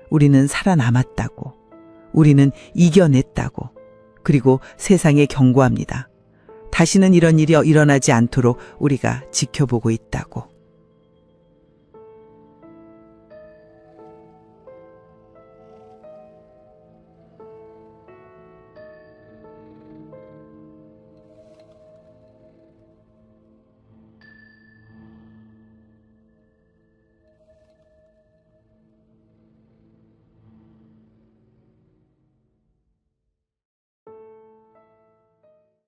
우리는 살아남았다고. 우리는 이겨냈다고. 그리고 세상에 경고합니다. 다시는 이런 일이 일어나지 않도록 우리가 지켜보고 있다고.